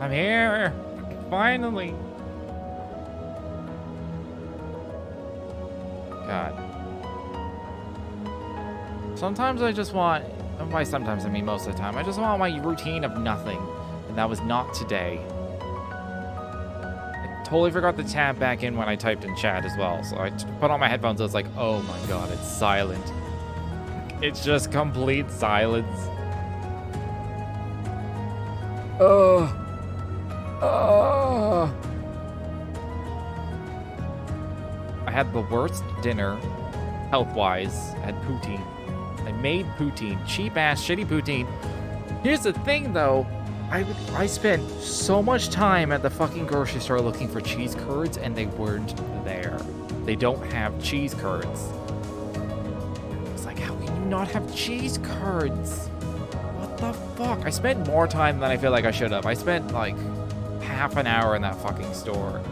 I'm here. Finally. God. Sometimes I just want, and by sometimes I mean most of the time, I just want my routine of nothing. And that was not today. I totally forgot to tab back in when I typed in chat as well. So I put on my headphones. I was like, oh my God, it's silent. It's just complete silence. Oh. Oh. I had the worst dinner, health-wise. I had poutine. I made poutine. Cheap-ass, shitty poutine. Here's the thing, though. I spent so much time at the fucking grocery store looking for cheese curds, and they weren't there. They don't have cheese curds. It's like, how can you not have cheese curds? What the fuck? I spent more time than I feel like I should have. I spent, like, half an hour in that fucking store.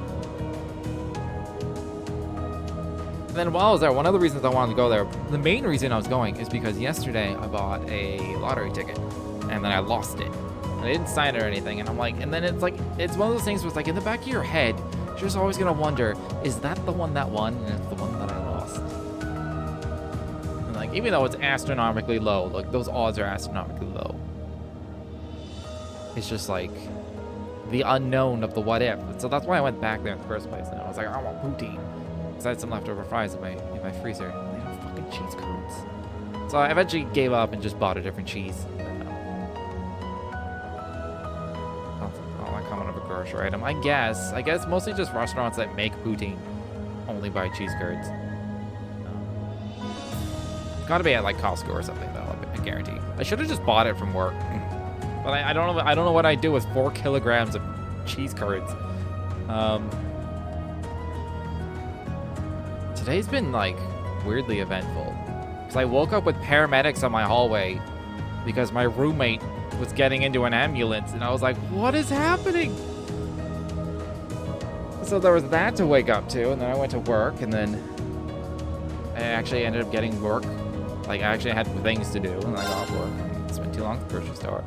And then while I was there, one of the reasons I wanted to go there, the main reason I was going is because yesterday I bought a lottery ticket and then I lost it. And I didn't sign it or anything. And I'm like, and then it's like, it's one of those things where it's like in the back of your head, you're just always going to wonder, is that the one that won? And it's the one that I lost. And like, even though it's astronomically low, like those odds are astronomically low. It's just like the unknown of the what if. So that's why I went back there in the first place. And I was like, I want poutine. Because I had some leftover fries in my freezer. They don't have fucking cheese curds. So I eventually gave up and just bought a different cheese. All that coming of a grocery item. I guess mostly just restaurants that make poutine only buy cheese curds. It's gotta be at like Costco or something though, I guarantee. I should have just bought it from work. But I don't know what I'd do with 4 kilograms of cheese curds. Today's been like weirdly eventful. Because I woke up with paramedics on my hallway because my roommate was getting into an ambulance and I was like, what is happening? So there was that to wake up to, and then I went to work, and then I actually ended up getting work. Like I actually had things to do, and I got work. And spent too long at the grocery store.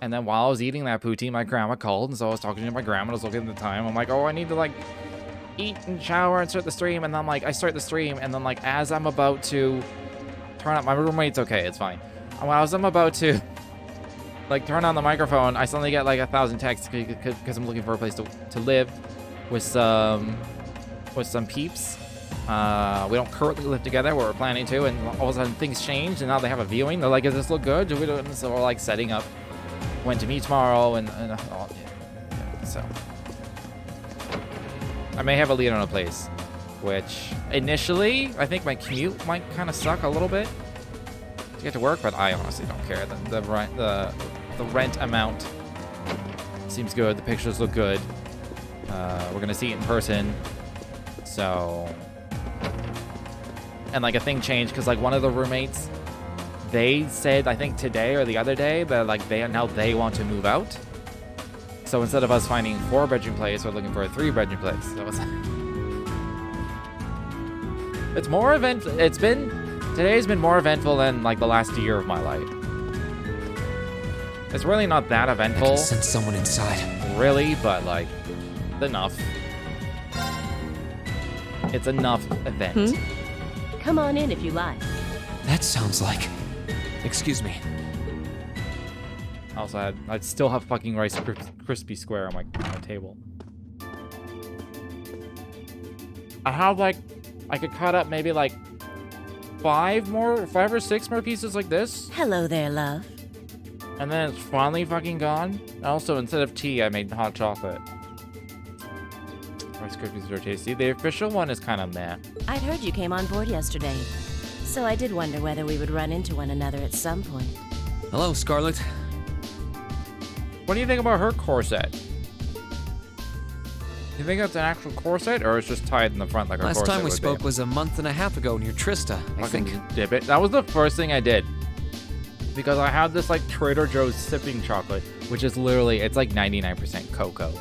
And then while I was eating that poutine, my grandma called, and so I was talking to my grandma. I was looking at the time. I'm like, oh, I need to like eat and shower and start the stream. And then like I start the stream, and then like as I'm about to turn up, my roommate's okay, it's fine. And as I'm about to like turn on the microphone, I suddenly get like 1,000 texts because I'm looking for a place to live with some peeps. We don't currently live together, but we're planning to, and all of a sudden things change, and now they have a viewing. They're like, does this look good? Do we do it? And so we're like setting up when to meet tomorrow, and yeah, so I may have a lead on a place, which initially I think my commute might kind of suck a little bit to get to work, but I honestly don't care. The rent amount seems good. The pictures look good. We're gonna see it in person, so. And like a thing changed because like one of the roommates, they said I think today or the other day that like they want to move out. So instead of us finding a 4-bedroom place, we're looking for a 3-bedroom place. So it's more today's been more eventful than like the last year of my life. It's really not that eventful. I can sense someone inside. Really, but like enough. It's enough event. Come on in if you like. That sounds like... Excuse me. Also, I'd still have fucking Rice Krispie Square on my table. I have like, I could cut up maybe like 5 or 6 more pieces like this. Hello there, love. And then it's finally fucking gone. Also, instead of tea, I made hot chocolate. Rice Krispies are tasty. The official one is kind of meh. I'd heard you came on board yesterday, so I did wonder whether we would run into one another at some point. Hello, Scarlet. What do you think about her corset? You think that's an actual corset, or it's just tied in the front like a corset? Last time we spoke was a month and a half ago near Trista, I think. Dip it. That was the first thing I did. Because I had this like Trader Joe's sipping chocolate, which is literally, it's like 99% cocoa.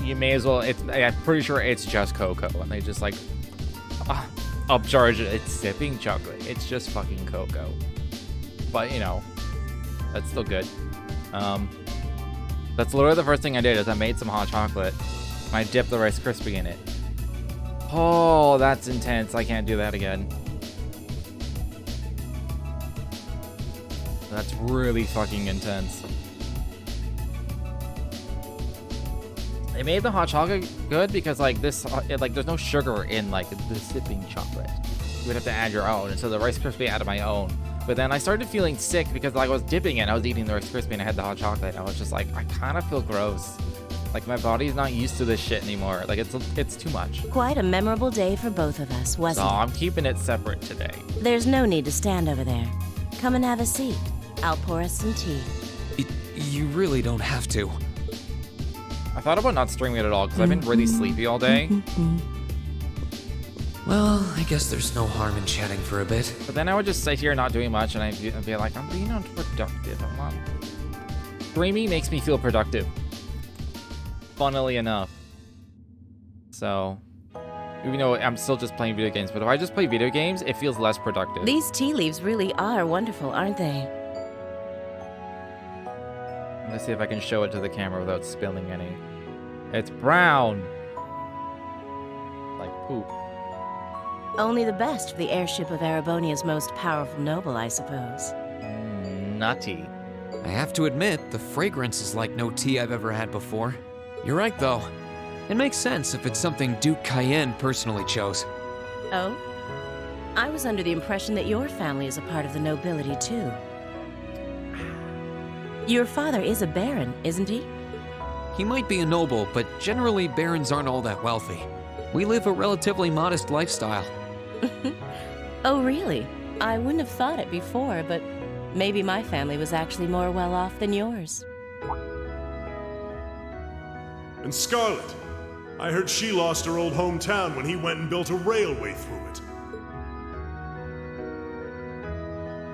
You may as well, I'm pretty sure it's just cocoa, and they just like upcharge it. It's sipping chocolate. It's just fucking cocoa. But you know, that's still good. That's literally the first thing I did is I made some hot chocolate. And I dipped the Rice Krispie in it. Oh, that's intense. I can't do that again. That's really fucking intense. They made the hot chocolate good because like this, there's no sugar in like the sipping chocolate. You would have to add your own, and so the Rice Krispie added my own. But then I started feeling sick because like I was dipping it, I was eating the Rice Krispie, and I had the hot chocolate. I was just like, I kind of feel gross. Like my body's not used to this shit anymore. Like it's too much. Quite a memorable day for both of us, So wasn't it? I'm keeping it separate today. There's no need to stand over there. Come and have a seat. I'll pour us some tea. You really don't have to. I thought about not streaming it at all because I've been really sleepy all day. Well, I guess there's no harm in chatting for a bit. But then I would just sit here not doing much, and I'd be like, I'm being unproductive. I'm not. Streaming makes me feel productive. Funnily enough. So, even though I'm still just playing video games, but if I just play video games, it feels less productive. These tea leaves really are wonderful, aren't they? Let's see if I can show it to the camera without spilling any. It's brown. Like poop. Only the best for the airship of Erebonia's most powerful noble, I suppose. Nutty. I have to admit, the fragrance is like no tea I've ever had before. You're right, though. It makes sense if it's something Duke Cayenne personally chose. Oh? I was under the impression that your family is a part of the nobility, too. Your father is a baron, isn't he? He might be a noble, but generally barons aren't all that wealthy. We live a relatively modest lifestyle. Oh, really? I wouldn't have thought it before, but maybe my family was actually more well off than yours. And Scarlet, I heard she lost her old hometown when he went and built a railway through it.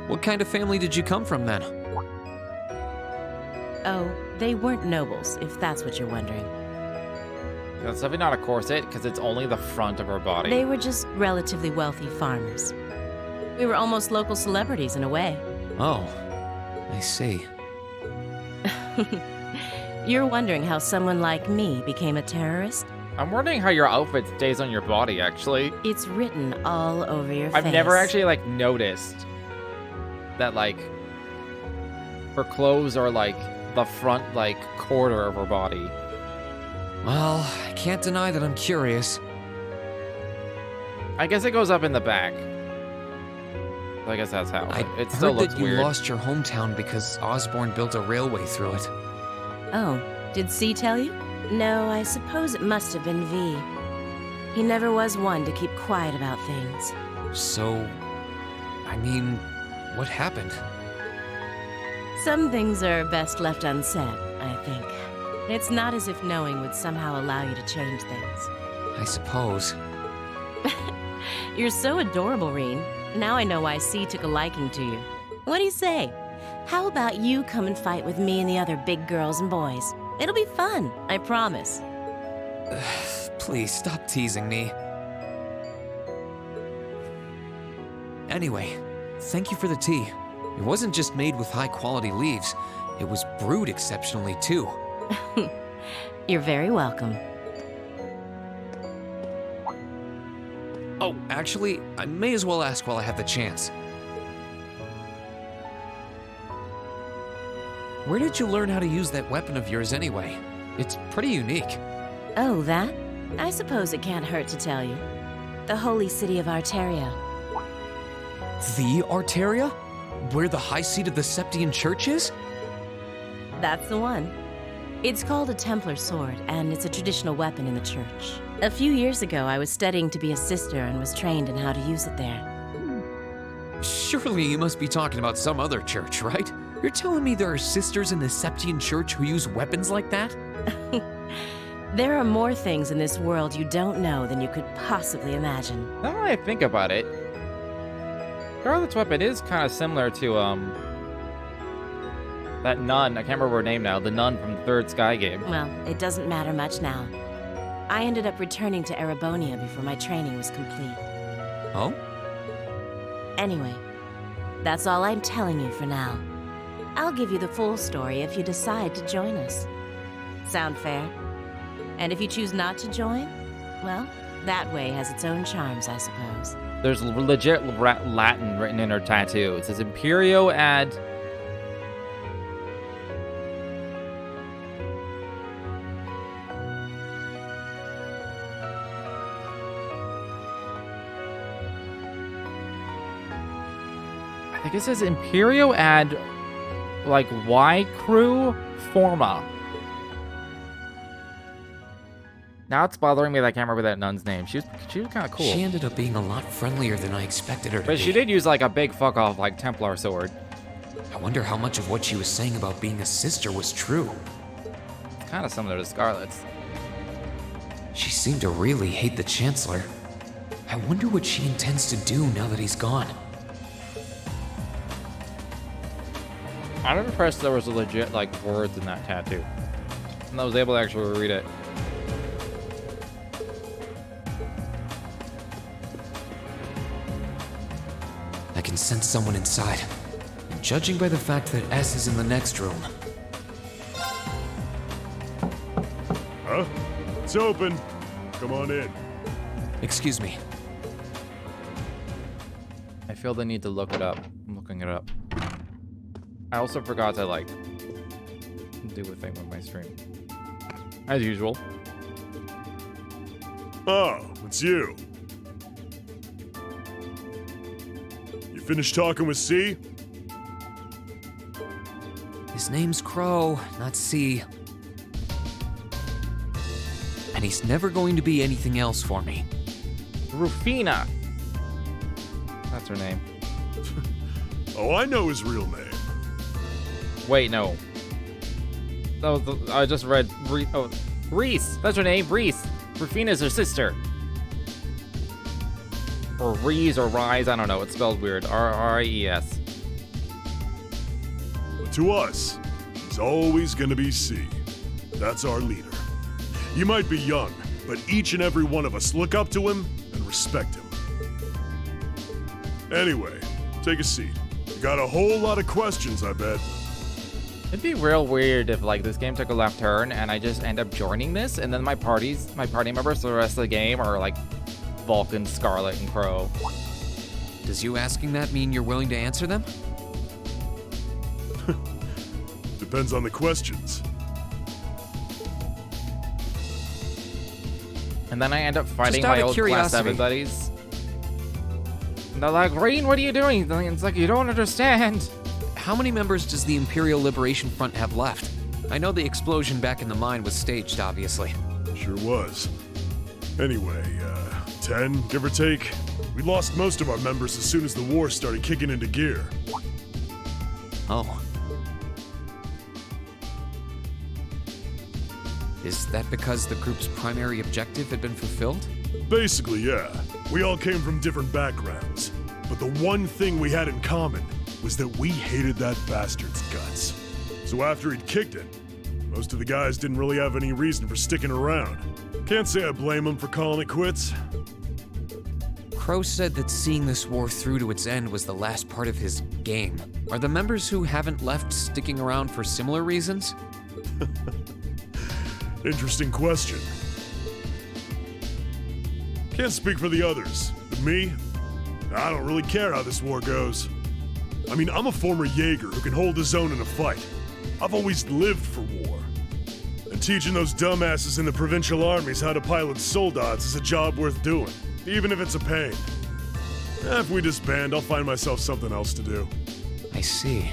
What kind of family did you come from then? Oh, they weren't nobles, if that's what you're wondering. That's definitely not a corset because it's only the front of her body. They were just relatively wealthy farmers. We were almost local celebrities in a way. Oh, I see. You're wondering how someone like me became a terrorist? I'm wondering how your outfit stays on your body, actually. It's written all over your face. I've never actually, like, noticed that, like, her clothes are, like, the front, like, quarter of her body. Well, I can't deny that I'm curious. I guess it goes up in the back. I guess that's how. I It still heard looks that you weird. lost your hometown because Osborne built a railway through it. Oh, did C tell you? No, I suppose it must have been V. He never was one to keep quiet about things. So, I mean, what happened? Some things are best left unsaid, I think. It's not as if knowing would somehow allow you to change things. I suppose. You're so adorable, Reen. Now I know why C took a liking to you. What do you say? How about you come and fight with me and the other big girls and boys? It'll be fun, I promise. Please stop teasing me. Anyway, thank you for the tea. It wasn't just made with high-quality leaves. It was brewed exceptionally, too. You're very welcome. Oh, actually, I may as well ask while I have the chance. Where did you learn how to use that weapon of yours anyway? It's pretty unique. Oh, that? I suppose it can't hurt to tell you. The holy city of Arteria. The Arteria? Where the high seat of the Septian Church is? That's the one. It's called a Templar sword, and it's a traditional weapon in the church. A few years ago, I was studying to be a sister and was trained in how to use it there. Surely you must be talking about some other church, right? You're telling me there are sisters in the Septian Church who use weapons like that? There are more things in this world you don't know than you could possibly imagine. Now that I think about it, Scarlet's weapon is kind of similar to, that nun. I can't remember her name now. The nun from the third Sky game. Well, it doesn't matter much now. I ended up returning to Erebonia before my training was complete. Oh? Anyway, that's all I'm telling you for now. I'll give you the full story if you decide to join us. Sound fair? And if you choose not to join, well, that way has its own charms, I suppose. There's legit Latin written in her tattoo. It says Imperio ad. I think it says Imperio ad, like Y crew forma. Now it's bothering me that I can't remember that nun's name. She was kind of cool. She ended up being a lot friendlier than I expected her to But be. she did use like a big fuck off like Templar sword. I wonder how much of what she was saying about being a sister was true. Kind of similar to Scarlet's. She seemed to really hate the Chancellor. I wonder what she intends to do now that he's gone. I'm impressed there was a legit like words in that tattoo. And I was able to actually read it. I can sense someone inside. And judging by the fact that S is in the next room, Huh? It's open. Come on in. excuse me. I feel the need to look it up. I'm looking it up. I also forgot to like do a thing with my stream. As usual. Oh, it's you. You finished talking with C? His name's Crow, not C. And he's never going to be anything else for me. Rufina. That's her name. Oh, I know his real name. Wait, no. I just read Reese. That's her name, Reese. Rufina's her sister. Or Reese or Rise, I don't know. It's spelled weird. R-I-E-S. But to us, he's always gonna be C. That's our leader. You might be young, but each and every one of us look up to him and respect him. Anyway, take a seat. You got a whole lot of questions, I bet. It'd be real weird if like this game took a left turn and I just end up joining this, and then my party members for the rest of the game are like Vulcan, Scarlet, and Crow. Does you asking that mean you're willing to answer them? Depends on the questions. And then I end up fighting Just out my of old curiosity. class 7 buddies. And they're like, Rain, what are you doing? And it's like, you don't understand. How many members does the Imperial Liberation Front have left? I know the explosion back in the mine was staged, obviously. Sure was. Anyway, 10, give or take. We lost most of our members as soon as the war started kicking into gear. Oh. Is that because the group's primary objective had been fulfilled? Basically, yeah. We all came from different backgrounds. But the one thing we had in common was that we hated that bastard's guts. So after he'd kicked it, most of the guys didn't really have any reason for sticking around. Can't say I blame them for calling it quits. Crow said that seeing this war through to its end was the last part of his game. Are the members who haven't left sticking around for similar reasons? Interesting question. Can't speak for the others, but me, I don't really care how this war goes. I mean, I'm a former Jaeger who can hold his own in a fight. I've always lived for war. And teaching those dumbasses in the provincial armies how to pilot soldats is a job worth doing, even if it's a pain. If we disband, I'll find myself something else to do. I see.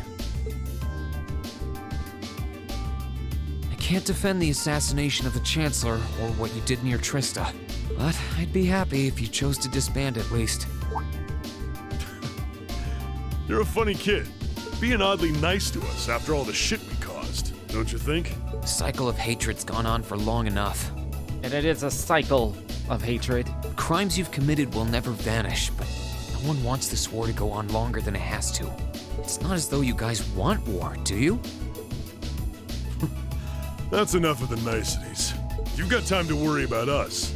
I can't defend the assassination of the Chancellor or what you did near Trista, but I'd be happy if you chose to disband at least. You're a funny kid, being oddly nice to us after all the shit we caused, don't you think? The cycle of hatred's gone on for long enough. And it is a cycle of hatred. Crimes you've committed will never vanish, but no one wants this war to go on longer than it has to. It's not as though you guys want war, do you? That's enough of the niceties. You've got time to worry about us.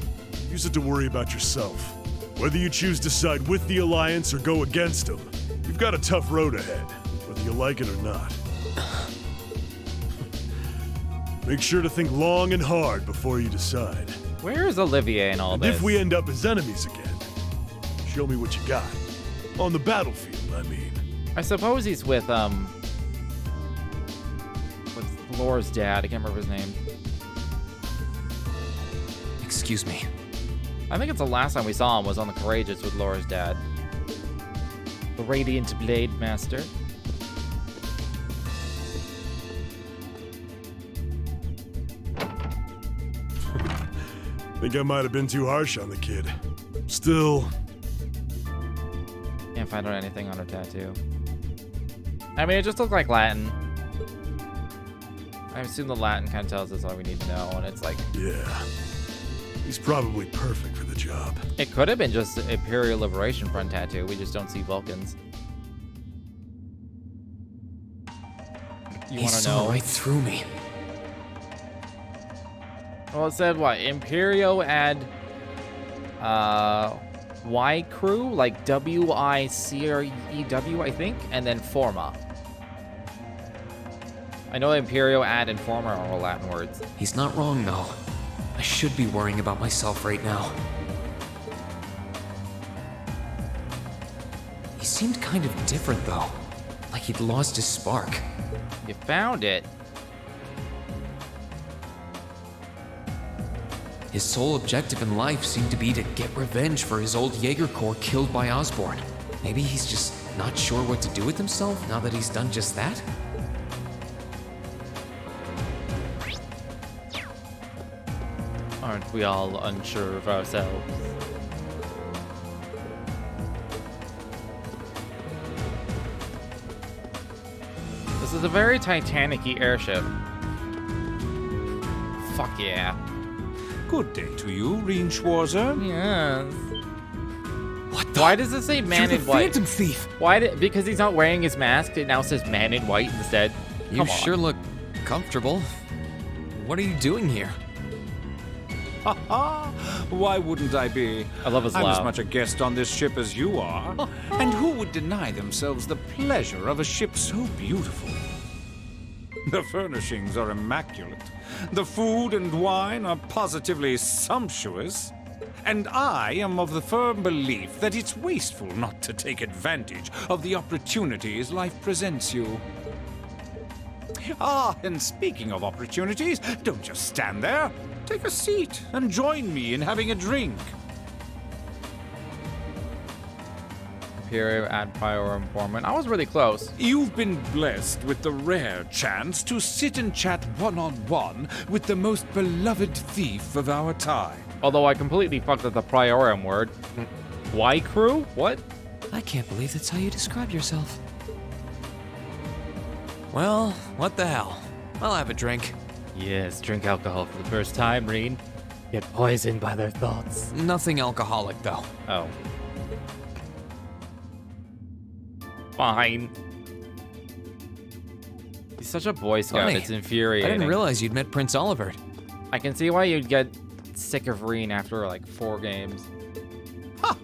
Use it to worry about yourself. Whether you choose to side with the Alliance or go against them, you've got a tough road ahead, whether you like it or not. Make sure to think long and hard before you decide. Where is Olivier in all And this? if we end up as enemies again, show me what you got. On the battlefield, I mean. I suppose he's with what's Laura's dad? I can't remember his name. Excuse me. I think it's the last time we saw him was on the Courageous with Laura's dad. The Radiant Blade Master. Think I might have been too harsh on the kid. Still, Can't find out anything on her tattoo. I mean, it just looked like Latin. I assume the Latin kind of tells us all we need to know, and it's like... yeah. He's probably perfect for the job. It could have been just Imperial Liberation Front tattoo. We just don't see Vulcans. You He want to saw know? right through me. Well, it said what? Imperio add Y crew, like W-I-C-R-E-W, I think, and then Forma. I know Imperio add and Forma are all Latin words. He's not wrong, though. I should be worrying about myself right now. He seemed kind of different, though. Like he'd lost his spark. You found it. His sole objective in life seemed to be to get revenge for his old Jaeger Corps killed by Osborn. Maybe he's just not sure what to do with himself now that he's done just that? Aren't we all unsure of ourselves? This is a very Titanic-y airship. Fuck yeah. Good day to you, Reen Schwarzer. Yes. What the? Why does it say man You're in the white? Phantom Thief! Because he's not wearing his mask, it now says man in white instead. You Come on. sure look comfortable. What are you doing here? Ha ha! Why wouldn't I be? I love his I'm laugh. as much a guest on this ship as you are. And who would deny themselves the pleasure of a ship so beautiful? The furnishings are immaculate. The food and wine are positively sumptuous. And I am of the firm belief that it's wasteful not to take advantage of the opportunities life presents you. Ah, and speaking of opportunities, don't just stand there. Take a seat and join me in having a drink. Imperio ad prior informant. I was really close. You've been blessed with the rare chance to sit and chat one-on-one with the most beloved thief of our time. Although I completely fucked up the priorem word. Y crew? What? I can't believe that's how you describe yourself. Well, what the hell? I'll have a drink. Yes, drink alcohol for the first time, Reen. Get poisoned by their thoughts. Nothing alcoholic, though. Oh. Fine. He's such a Boy Scout, Funny. it's I infuriating. didn't realize you'd met Prince Olivert. I can see why you'd get sick of Reen after like 4 games. Ha!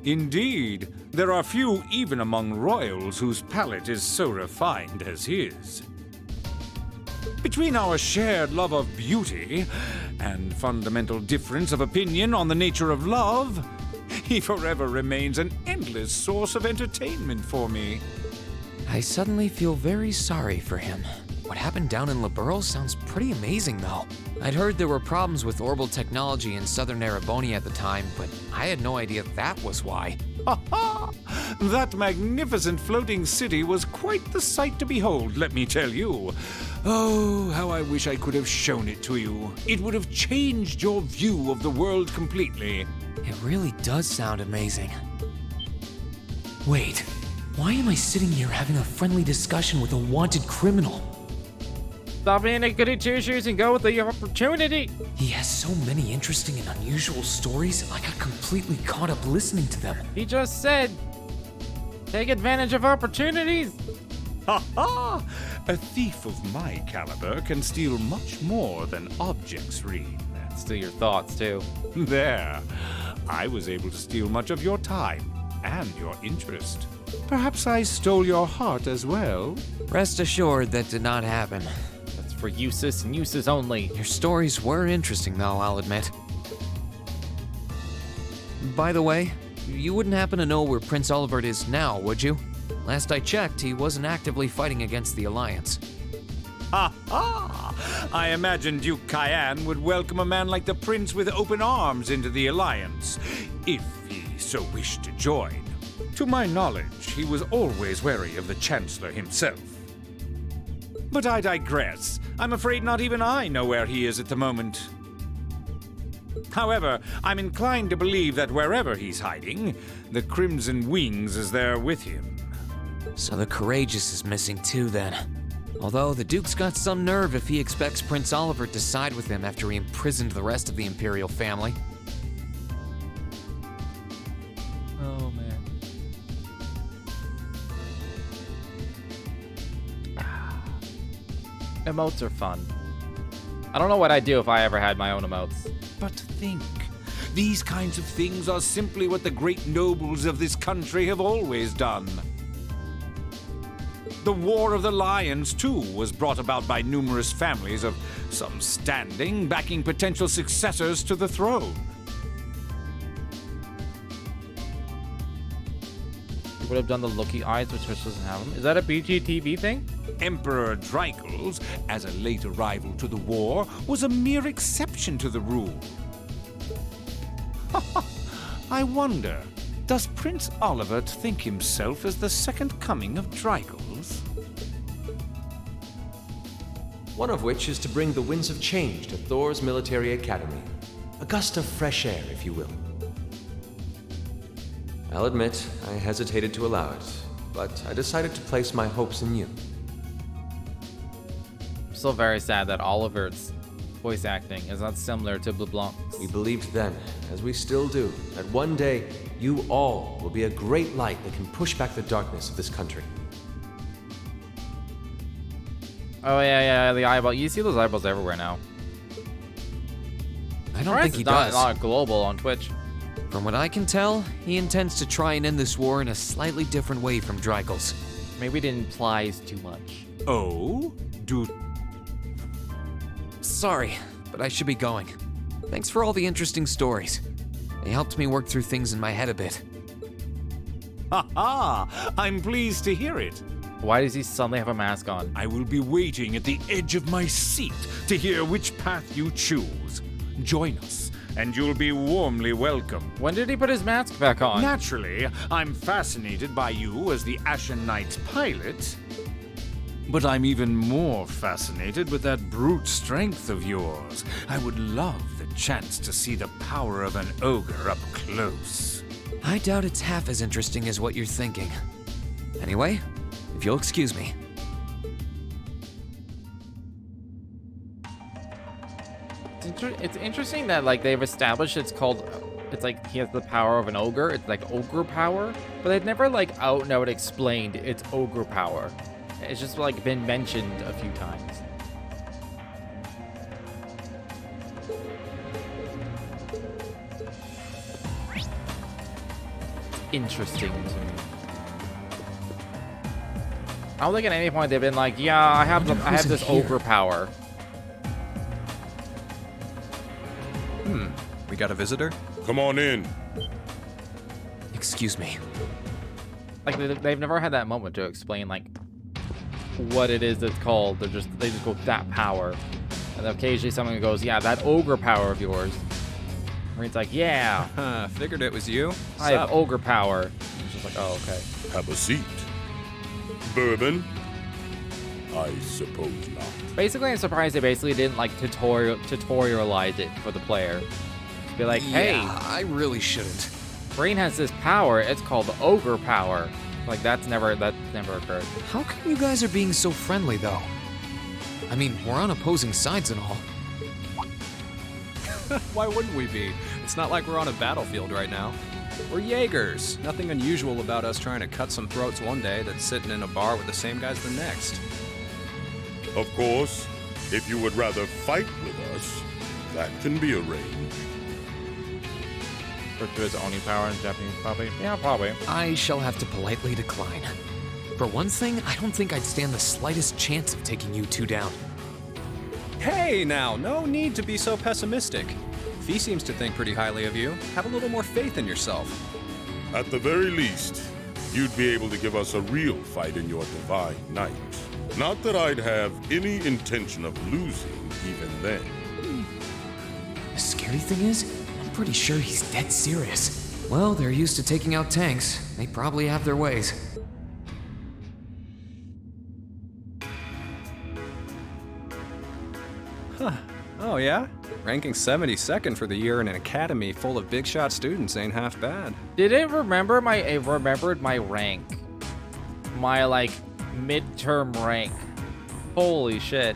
Indeed, there are few even among royals whose palate is so refined as his. Between our shared love of beauty and fundamental difference of opinion on the nature of love, he forever remains an endless source of entertainment for me. I suddenly feel very sorry for him. What happened down in Liberl sounds pretty amazing, though. I'd heard there were problems with orbital technology in southern Ereboni at the time, but I had no idea that was why. Ha ha! That magnificent floating city was quite the sight to behold, let me tell you. Oh, how I wish I could have shown it to you. It would have changed your view of the world completely. It really does sound amazing. Wait, why am I sitting here having a friendly discussion with a wanted criminal? Stop being a goody two-shoes and go with the opportunity. He has so many interesting and unusual stories, I got completely caught up listening to them. He just said, take advantage of opportunities. Ha ha! A thief of my caliber can steal much more than objects, Reen. Steal your thoughts, too. There. I was able to steal much of your time and your interest. Perhaps I stole your heart as well. Rest assured that did not happen. That's for uses and uses only. Your stories were interesting, though, I'll admit. By the way, you wouldn't happen to know where Prince Olivert is now, would you? Last I checked, he wasn't actively fighting against the Alliance. Ha ha! I imagine Duke Cayenne would welcome a man like the Prince with open arms into the Alliance, if he so wished to join. To my knowledge, he was always wary of the Chancellor himself. But I digress. I'm afraid not even I know where he is at the moment. However, I'm inclined to believe that wherever he's hiding, the Crimson Wings is there with him. So the Courageous is missing too, then. Although the Duke's got some nerve if he expects Prince Olivert to side with him after he imprisoned the rest of the Imperial family. Oh, man. Emotes are fun. I don't know what I'd do if I ever had my own emotes. But think, these kinds of things are simply what the great nobles of this country have always done. The War of the Lions, too, was brought about by numerous families of some standing, backing potential successors to the throne. You would have done the Loki eyes, which doesn't have them. Is that a BGTV thing? Emperor Dreikels, as a late arrival to the war, was a mere exception to the rule. I wonder, does Prince Olivert think himself as the second coming of Dreikels? One of which is to bring the winds of change to Thor's military academy. A gust of fresh air, if you will. I'll admit, I hesitated to allow it, but I decided to place my hopes in you. I'm still very sad that Oliver's voice acting is not similar to LeBlanc's. We believed then, as we still do, that one day you all will be a great light that can push back the darkness of this country. Oh, yeah, the eyeball. You see those eyeballs everywhere now. I don't think he It's not, does. not global on Twitch. From what I can tell, he intends to try and end this war in a slightly different way from Dreikels. Maybe it implies too much. Oh? Sorry, but I should be going. Thanks for all the interesting stories. They helped me work through things in my head a bit. Ha ha! I'm pleased to hear it. Why does he suddenly have a mask on? I will be waiting at the edge of my seat to hear which path you choose. Join us, and you'll be warmly welcome. When did he put his mask back on? Naturally, I'm fascinated by you as the Ashen Knight's pilot. But I'm even more fascinated with that brute strength of yours. I would love the chance to see the power of an ogre up close. I doubt it's half as interesting as what you're thinking. Anyway, if you'll excuse me. It's interesting that like they've established it's like he has the power of an ogre. It's like ogre power, but they've never like out and out explained it's ogre power. It's just like been mentioned a few times. Interesting to me. I don't think at any point they've been like, yeah, I have this here? ogre power. We got a visitor? Come on in. Excuse me. Like they've never had that moment to explain like what it is that's called. They just go that power, and then occasionally someone goes, yeah, that ogre power of yours. Marine's like, yeah, Figured it was you. I have ogre power. It's just like, oh, okay. Have a seat. Bourbon? I suppose not. Basically, I'm surprised they basically didn't like tutorialize it for the player. Just be like, hey, Yeah, I really shouldn't. Brain has this power. It's called the ogre power. Like that's never occurred. How come you guys are being so friendly, though? I mean, we're on opposing sides and all. Why wouldn't we be? It's not like we're on a battlefield right now. We're Jaegers. Nothing unusual about us trying to cut some throats one day that's sitting in a bar with the same guys the next. Of course, if you would rather fight with us, that can be arranged. Refer to his Oni power in Japanese, probably. Yeah, probably. I shall have to politely decline. For one thing, I don't think I'd stand the slightest chance of taking you two down. Hey now, no need to be so pessimistic. Fee seems to think pretty highly of you. Have a little more faith in yourself. At the very least, you'd be able to give us a real fight in your divine night. Not that I'd have any intention of losing even then. The scary thing is, I'm pretty sure he's dead serious. Well, they're used to taking out tanks. They probably have their ways. Oh yeah? Ranking 72nd for the year in an academy full of big shot students ain't half bad. Did it remember it remembered my rank. My, like, midterm rank. Holy shit.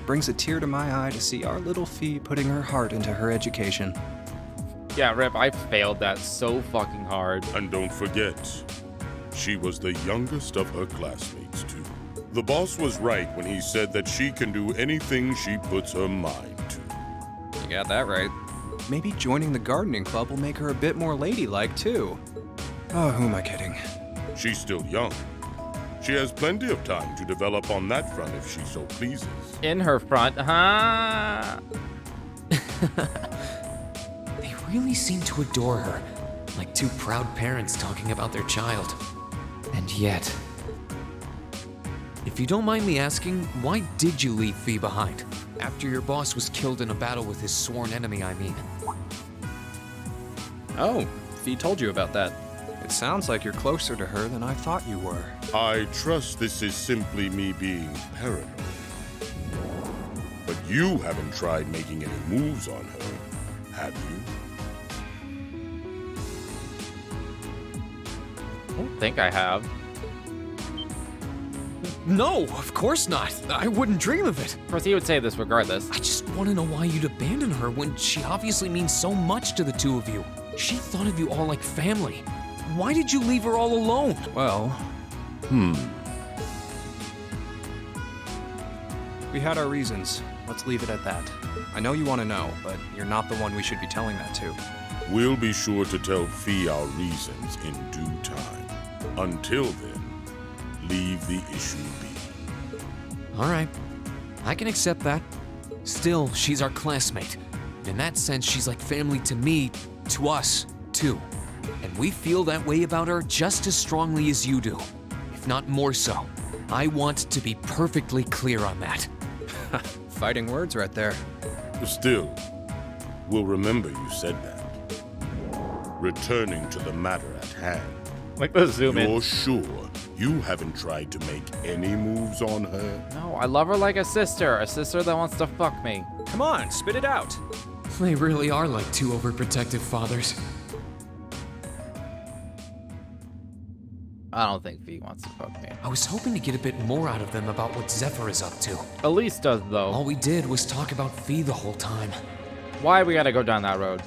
Brings a tear to my eye to see our little Fee putting her heart into her education. Yeah, Rip, I failed that so fucking hard. And don't forget, she was the youngest of her classmates, too. The boss was right when he said that she can do anything she puts her mind to. You got that right. Maybe joining the gardening club will make her a bit more ladylike, too. Oh, who am I kidding? She's still young. She has plenty of time to develop on that front if she so pleases. In her front, huh? They really seem to adore her, like two proud parents talking about their child. And yet... If you don't mind me asking, why did you leave Fee behind? After your boss was killed in a battle with his sworn enemy, I mean. Oh, Fee told you about that. It sounds like you're closer to her than I thought you were. I trust this is simply me being paranoid. But you haven't tried making any moves on her, have you? I don't think I have. No, of course not. I wouldn't dream of it. Of course, he would say this regardless. I just want to know why you'd abandon her when she obviously means so much to the two of you. She thought of you all like family. Why did you leave her all alone? Well, we had our reasons. Let's leave it at that. I know you want to know, but you're not the one we should be telling that to. We'll be sure to tell Fee our reasons in due time. Until then, leave the issue be. All right, I can accept that. Still, she's our classmate. In that sense, she's like family to me, to us, too. And we feel that way about her just as strongly as you do, if not more so. I want to be perfectly clear on that. Fighting words right there. Still, we'll remember you said that. Returning to the matter at hand. Like the zoom in. You're sure you haven't tried to make any moves on her? No, I love her like a sister that wants to fuck me. Come on, spit it out. They really are like two overprotective fathers. I don't think Fee wants to fuck me. I was hoping to get a bit more out of them about what Zephyr is up to. Elise does, though. All we did was talk about Fee the whole time. Why we gotta go down that road?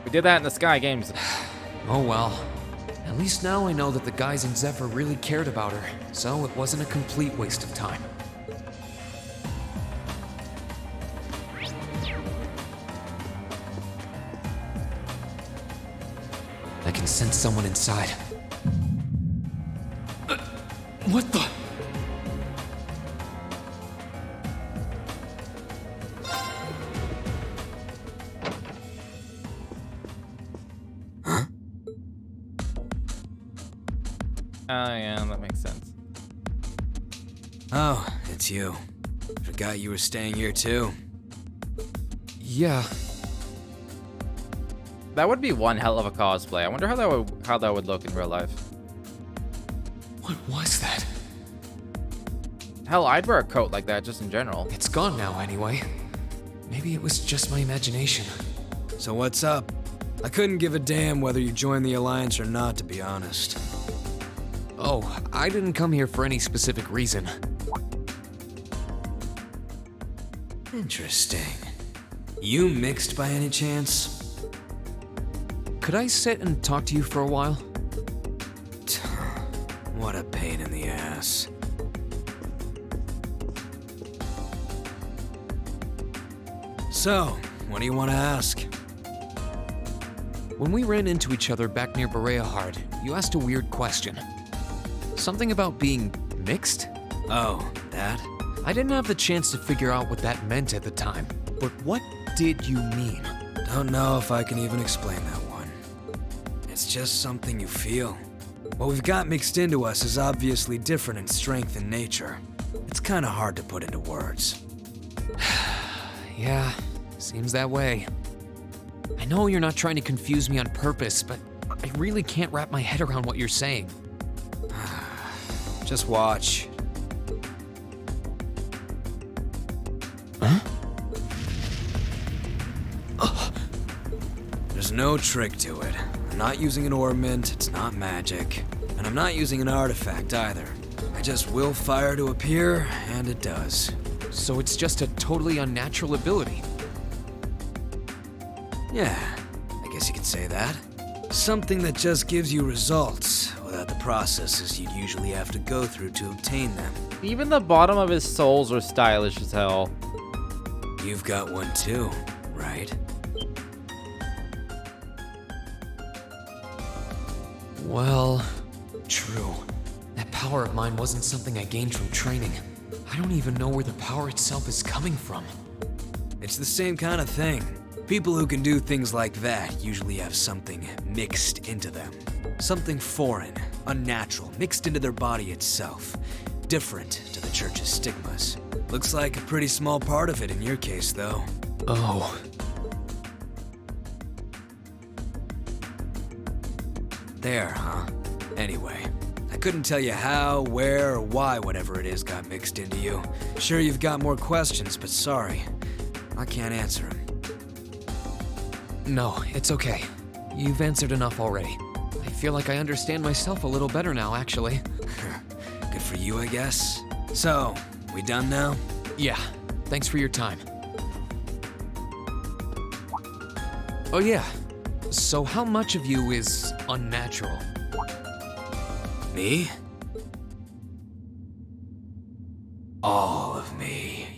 We did that in the Sky Games. Oh well. At least now I know that the guys in Zephyr really cared about her, so it wasn't a complete waste of time. I can sense someone inside. What the? Oh, yeah, that makes sense. Oh, it's you. Forgot you were staying here too. Yeah. That would be one hell of a cosplay. I wonder how that would look in real life. What was that? Hell, I'd wear a coat like that just in general. It's gone now anyway. Maybe it was just my imagination. So what's up? I couldn't give a damn whether you joined the Alliance or not, to be honest. Oh, I didn't come here for any specific reason. Interesting. You mixed by any chance? Could I sit and talk to you for a while? What a pain in the ass. So, what do you want to ask? When we ran into each other back near Bereahard, you asked a weird question. Something about being mixed? Oh, that? I didn't have the chance to figure out what that meant at the time, but what did you mean? Don't know if I can even explain that one. It's just something you feel. What we've got mixed into us is obviously different in strength and nature. It's kinda hard to put into words. Yeah, seems that way. I know you're not trying to confuse me on purpose, but I really can't wrap my head around what you're saying. Just watch. Huh? There's no trick to it. I'm not using an ornament, it's not magic. And I'm not using an artifact either. I just will fire to appear, and it does. So it's just a totally unnatural ability. Yeah, I guess you could say that. Something that just gives you results, without the processes you'd usually have to go through to obtain them. Even the bottom of his soles are stylish as hell. You've got one too, right? Well, true. That power of mine wasn't something I gained from training. I don't even know where the power itself is coming from. It's the same kind of thing. People who can do things like that usually have something mixed into them. Something foreign, unnatural, mixed into their body itself. Different to the church's stigmas. Looks like a pretty small part of it in your case, though. Oh. There, huh? Anyway, I couldn't tell you how, where, or why whatever it is got mixed into you. Sure, you've got more questions, but sorry. I can't answer them. No, it's okay. You've answered enough already. I feel like I understand myself a little better now, actually. Good for you, I guess. So, we done now? Yeah, thanks for your time. Oh yeah, so how much of you is unnatural? Me? All of me.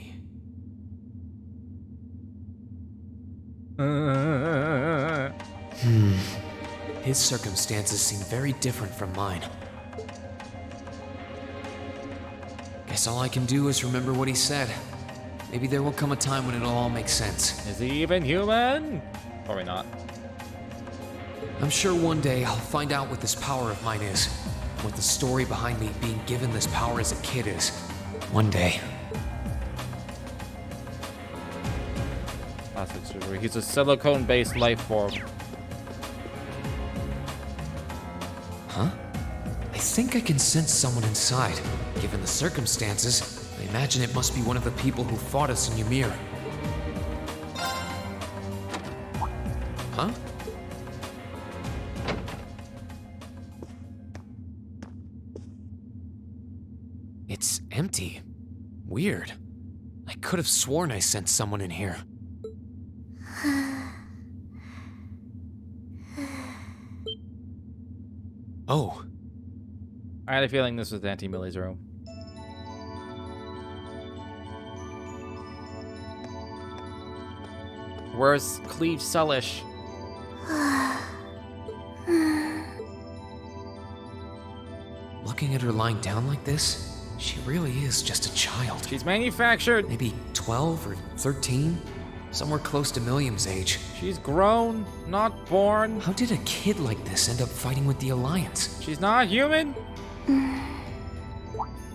His circumstances seem very different from mine. Guess all I can do is remember what he said. Maybe there will come a time when it'll all make sense. Is he even human? Probably not. I'm sure one day I'll find out what this power of mine is. What the story behind me being given this power as a kid is. One day. Plastic surgery. He's a silicone-based life form. Huh? I think I can sense someone inside. Given the circumstances, I imagine it must be one of the people who fought us in Ymir. Huh? It's empty. Weird. I could have sworn I sensed someone in here. Oh. I had a feeling this was Auntie Millie's room. Where's Cleve Sullish? Looking at her lying down like this, she really is just a child. She's manufactured. Maybe 12 or 13? Somewhere close to Milliam's age. She's grown, not born. How did a kid like this end up fighting with the Alliance? She's not human?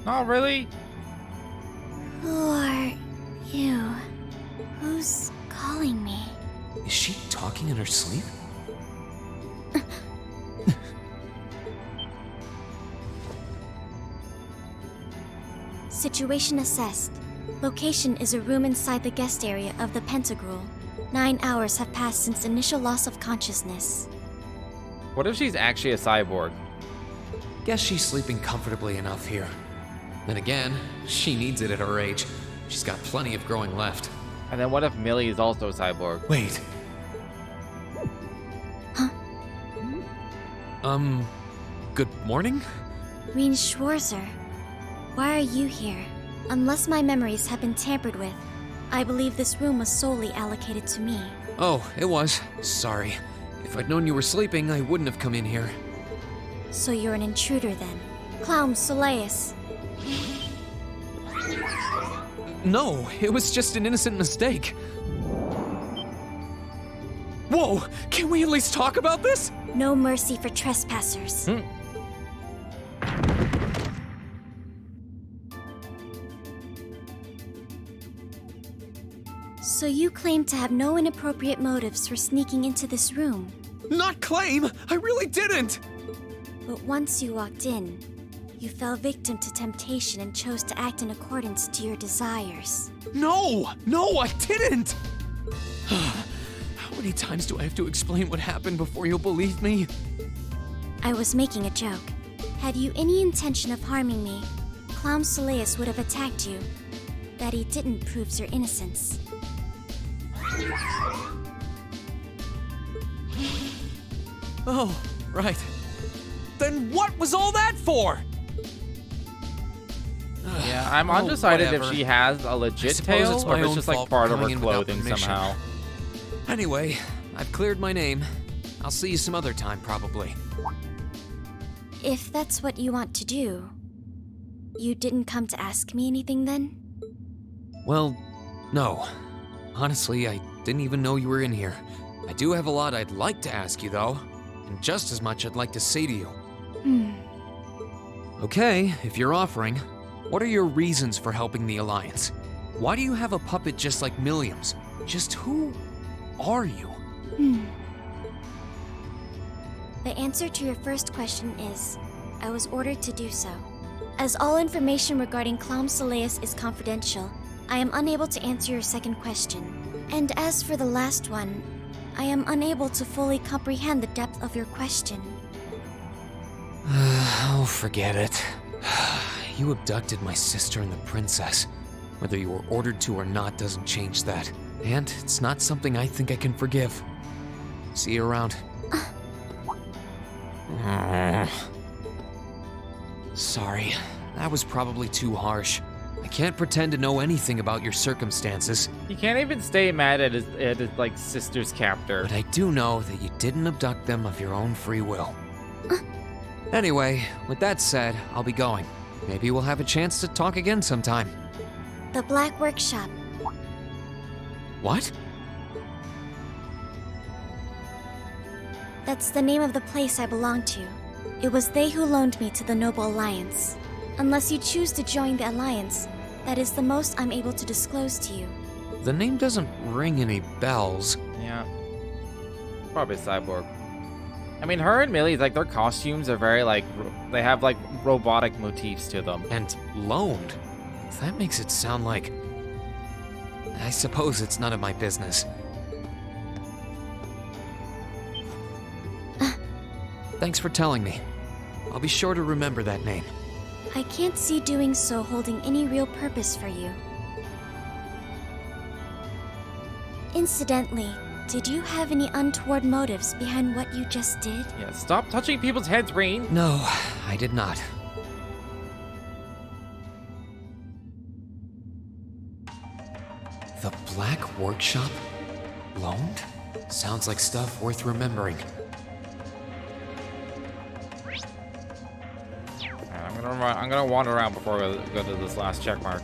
Not really? Who are you? Who's calling me? Is she talking in her sleep? Situation assessed. Location is a room inside the guest area of the Pentagrul. 9 hours have passed since initial loss of consciousness. What if she's actually a cyborg? Guess she's sleeping comfortably enough here. Then again, she needs it at her age. She's got plenty of growing left. And then what if Millie is also a cyborg? Wait. Huh? Good morning? Reen Schwarzer, why are you here? Unless my memories have been tampered with, I believe this room was solely allocated to me. Oh, it was. Sorry. If I'd known you were sleeping, I wouldn't have come in here. So you're an intruder then. Clown Soleus. No, it was just an innocent mistake. Whoa, can we at least talk about this? No mercy for trespassers. So you claim to have no inappropriate motives for sneaking into this room. Not claim, I really didn't. But once you walked in, you fell victim to temptation and chose to act in accordance to your desires. No, I didn't. How many times do I have to explain what happened before you'll believe me? I was making a joke. Had you any intention of harming me, Clown Soleus would have attacked you. That he didn't proves your innocence. Oh, right. Then what was all that for? Yeah, I'm undecided if whatever. she has a legit suppose tail it's or my if it's own just like fault part for of her coming in without clothing permission. somehow. Anyway, I've cleared my name. I'll see you some other time, probably. If that's what you want to do, you didn't come to ask me anything then? Well, no. Honestly, I didn't even know you were in here. I do have a lot I'd like to ask you, though. And just as much I'd like to say to you. Okay, if you're offering, what are your reasons for helping the Alliance? Why do you have a puppet just like Milliam's? Just who are you? The answer to your first question is, I was ordered to do so. As all information regarding Clown Soleus is confidential, I am unable to answer your second question. And as for the last one, I am unable to fully comprehend the depth of your question. Oh, forget it. You abducted my sister and the princess. Whether you were ordered to or not doesn't change that. And it's not something I think I can forgive. See you around. Sorry, that was probably too harsh. I can't pretend to know anything about your circumstances, You can't even stay mad at his like sister's captor. but I do know that you didn't abduct them of your own free will. Anyway, with that said, I'll be going. Maybe we'll have a chance to talk again sometime. The Black Workshop. What? That's the name of the place I belong to. It was they who loaned me to the Noble Alliance. Unless you choose to join the Alliance, that is the most I'm able to disclose to you. The name doesn't ring any bells. Yeah. Probably a cyborg. I mean, her and Millie's, like, their costumes are very, like, they have, like, robotic motifs to them. And loaned? That makes it sound like... I suppose it's none of my business. Thanks for telling me. I'll be sure to remember that name. I can't see doing so holding any real purpose for you. Incidentally, did you have any untoward motives behind what you just did? Yeah, stop touching people's heads, Reen. No, I did not. The Black Workshop? Loaned? Sounds like stuff worth remembering. I'm gonna wander around before we go to this last check mark.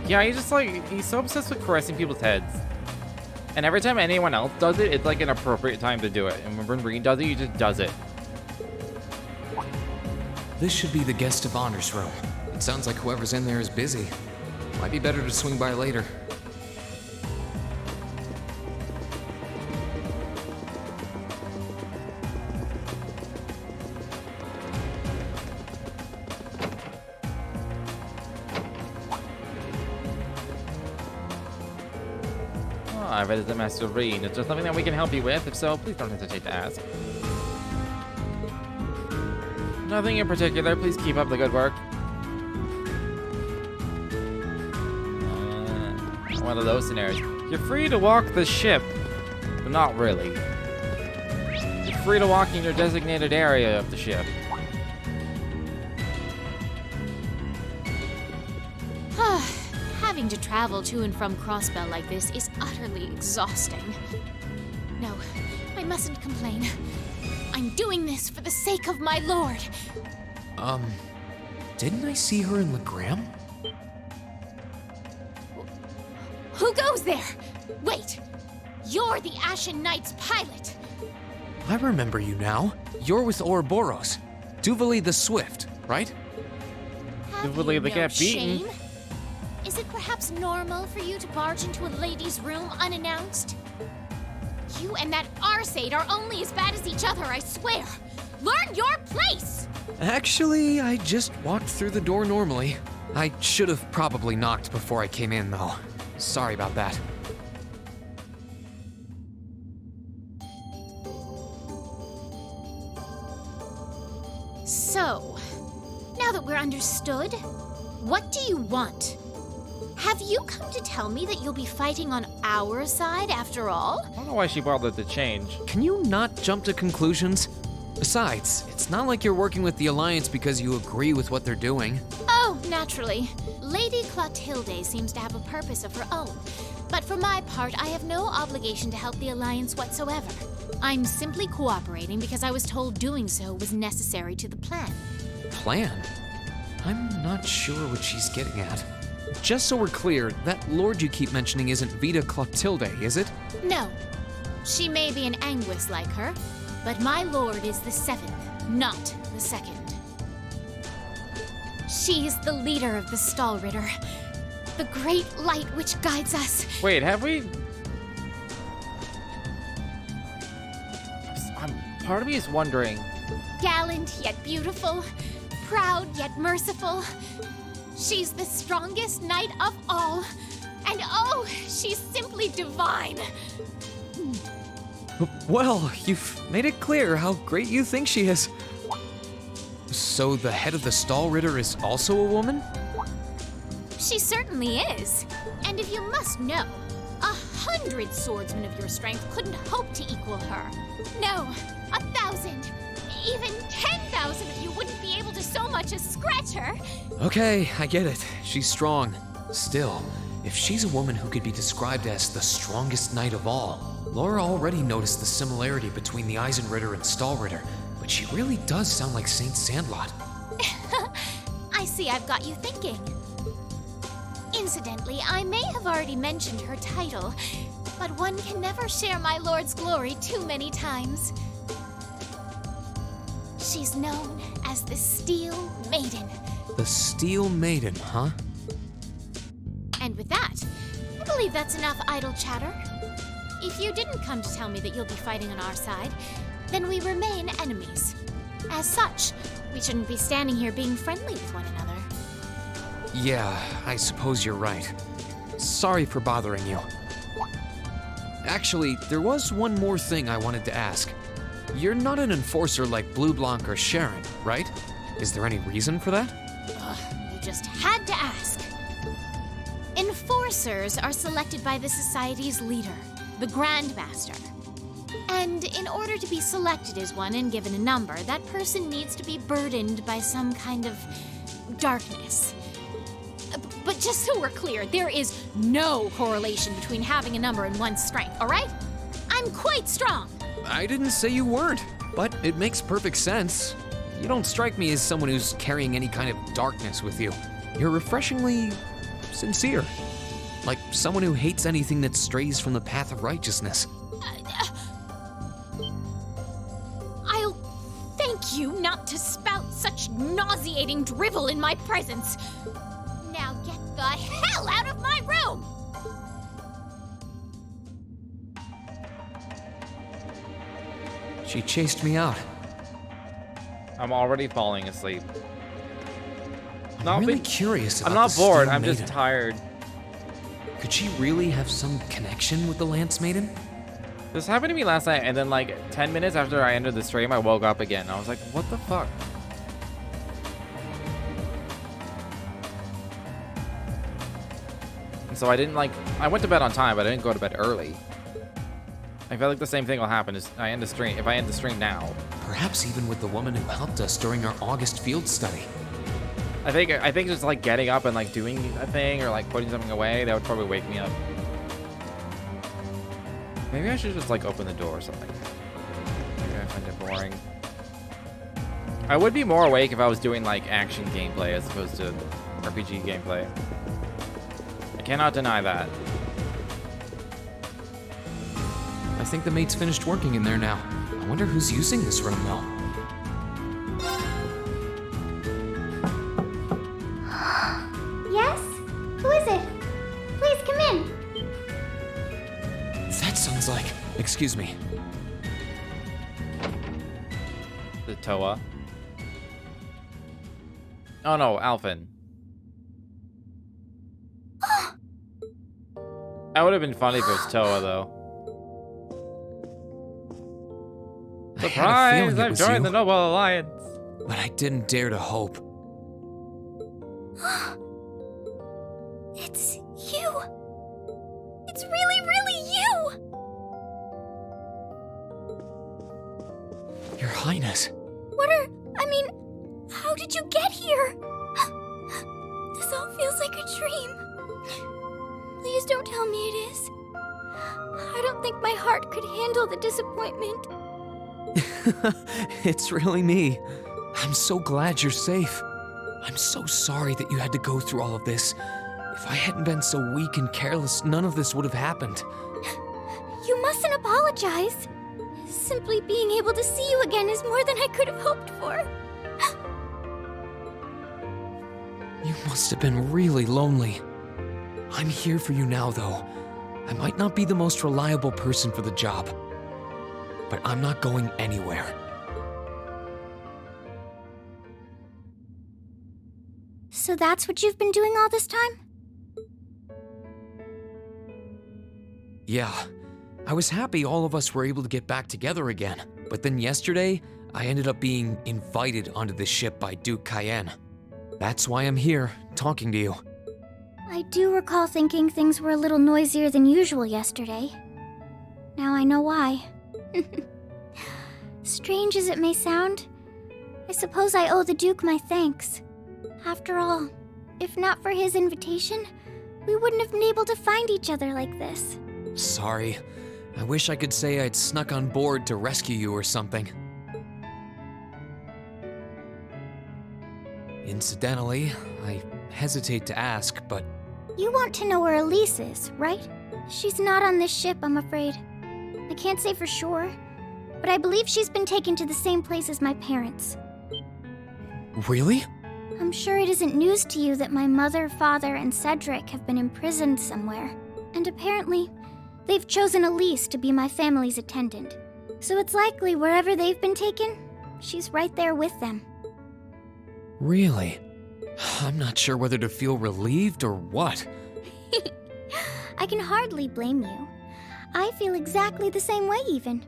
Yeah, he's so obsessed with caressing people's heads. And every time anyone else does it, it's like an appropriate time to do it. And when Reen does it, he just does it. This should be the guest of honors room. It sounds like whoever's in there is busy. Might be better to swing by later. I've read the Master Reen. Is there something that we can help you with? If so, please don't hesitate to ask. Nothing in particular. Please keep up the good work. One of those scenarios. You're free to walk the ship, but not really. You're free to walk in your designated area of the ship. Having to travel to and from Crossbell like this is utterly exhausting. No, I mustn't complain. I'm doing this for the sake of my lord. Didn't I see her in Legram? Who goes there? Wait, you're the Ashen Knight's pilot. I remember you now. You're with Ouroboros. Duvali the Swift, right? Have Duvali you the no cat beaten. shame? Is it perhaps normal for you to barge into a lady's room unannounced? You and that Arseid are only as bad as each other, I swear. Learn your place! Actually, I just walked through the door normally. I should have probably knocked before I came in, though. Sorry about that. So, now that we're understood, what do you want? Have you come to tell me that you'll be fighting on our side after all? I don't know why she bothered to change. Can you not jump to conclusions? Besides, it's not like you're working with the Alliance because you agree with what they're doing. Oh, naturally. Lady Clotilde seems to have a purpose of her own. But for my part, I have no obligation to help the Alliance whatsoever. I'm simply cooperating because I was told doing so was necessary to the plan. Plan? I'm not sure what she's getting at. Just so we're clear, that lord you keep mentioning isn't Vita Clotilde, is it? No. She may be an Anguis like her, but my lord is the 7th, not the 2nd. She is the leader of the Stahlritter, the great light which guides us. Wait, have we? Part of me is wondering. Gallant yet beautiful, proud yet merciful. She's the strongest knight of all. And oh, she's simply divine. Well, you've made it clear how great you think she is. So the head of the Stahlritter is also a woman? She certainly is. And if you must know, 100 swordsmen of your strength couldn't hope to equal her. No, 1,000, even 10,000 of you wouldn't be able to so much as scratch her. Okay, I get it. She's strong. Still, if she's a woman who could be described as the strongest knight of all, Laura already noticed the similarity between the Eisenritter and Stahlritter, but she really does sound like Saint Sandlot. I see I've got you thinking. Incidentally, I may have already mentioned her title, but one can never share my lord's glory too many times. She's known as the Steel Maiden. The Steel Maiden, huh? And with that, I believe that's enough idle chatter. If you didn't come to tell me that you'll be fighting on our side, then we remain enemies. As such, we shouldn't be standing here being friendly with one another. Yeah, I suppose you're right. Sorry for bothering you. Actually, there was one more thing I wanted to ask. You're not an enforcer like Blue Blanc or Sharon, right? Is there any reason for that? You just had to ask. Enforcers are selected by the Society's leader, the Grandmaster. And in order to be selected as one and given a number, that person needs to be burdened by some kind of darkness. But just so we're clear, there is no correlation between having a number and one's strength, all right? I'm quite strong. I didn't say you weren't, but it makes perfect sense. You don't strike me as someone who's carrying any kind of darkness with you. You're refreshingly sincere. Like someone who hates anything that strays from the path of righteousness. I'll thank you not to spout such nauseating drivel in my presence. Now get the hell out of my room! She chased me out. I'm already falling asleep. I'm really curious about I'm not the bored, Steel I'm just Maiden. tired. Could she really have some connection with the Lance Maiden? This happened to me last night, and then like 10 minutes after I ended the stream, I woke up again. I was like, what the fuck? And so I didn't I went to bed on time, but I didn't go to bed early. I feel like the same thing will happen if I end the stream now. Perhaps even with the woman who helped us during our August field study. I think just like getting up and like doing a thing or like putting something away, that would probably wake me up. Maybe I should just like open the door or something. Kind of boring. I would be more awake if I was doing like action gameplay as opposed to RPG gameplay. I cannot deny that. I think the mate's finished working in there now. I wonder who's using this room though. Yes? Who is it? Please come in. That sounds like... Excuse me. The Toa. Oh no, Alphen. That would have been funny if it was Toa though. I had a feeling Surprise! it I've was joined you, the Noble Alliance. but I didn't dare to hope. It's you. It's really, really you. Your Highness. How did you get here? This all feels like a dream. Please don't tell me it is. I don't think my heart could handle the disappointment. It's really me. I'm so glad you're safe. I'm so sorry that you had to go through all of this. If I hadn't been so weak and careless, none of this would have happened. You mustn't apologize. Simply being able to see you again is more than I could have hoped for. You must have been really lonely. I'm here for you now, though. I might not be the most reliable person for the job, but I'm not going anywhere. So that's what you've been doing all this time? Yeah, I was happy all of us were able to get back together again, but then yesterday, I ended up being invited onto the ship by Duke Cayenne. That's why I'm here, talking to you. I do recall thinking things were a little noisier than usual yesterday. Now I know why. Strange as it may sound, I suppose I owe the Duke my thanks. After all, if not for his invitation, we wouldn't have been able to find each other like this. Sorry. I wish I could say I'd snuck on board to rescue you or something. Incidentally, I hesitate to ask, but You want to know where Elise is, right? She's not on this ship, I'm afraid. I can't say for sure, but I believe she's been taken to the same place as my parents. really? I'm sure it isn't news to you that my mother, father, and Cedric have been imprisoned somewhere. And apparently, they've chosen Elise to be my family's attendant. So it's likely wherever they've been taken, she's right there with them. Really? I'm not sure whether to feel relieved or what. I can hardly blame you. I feel exactly the same way, even.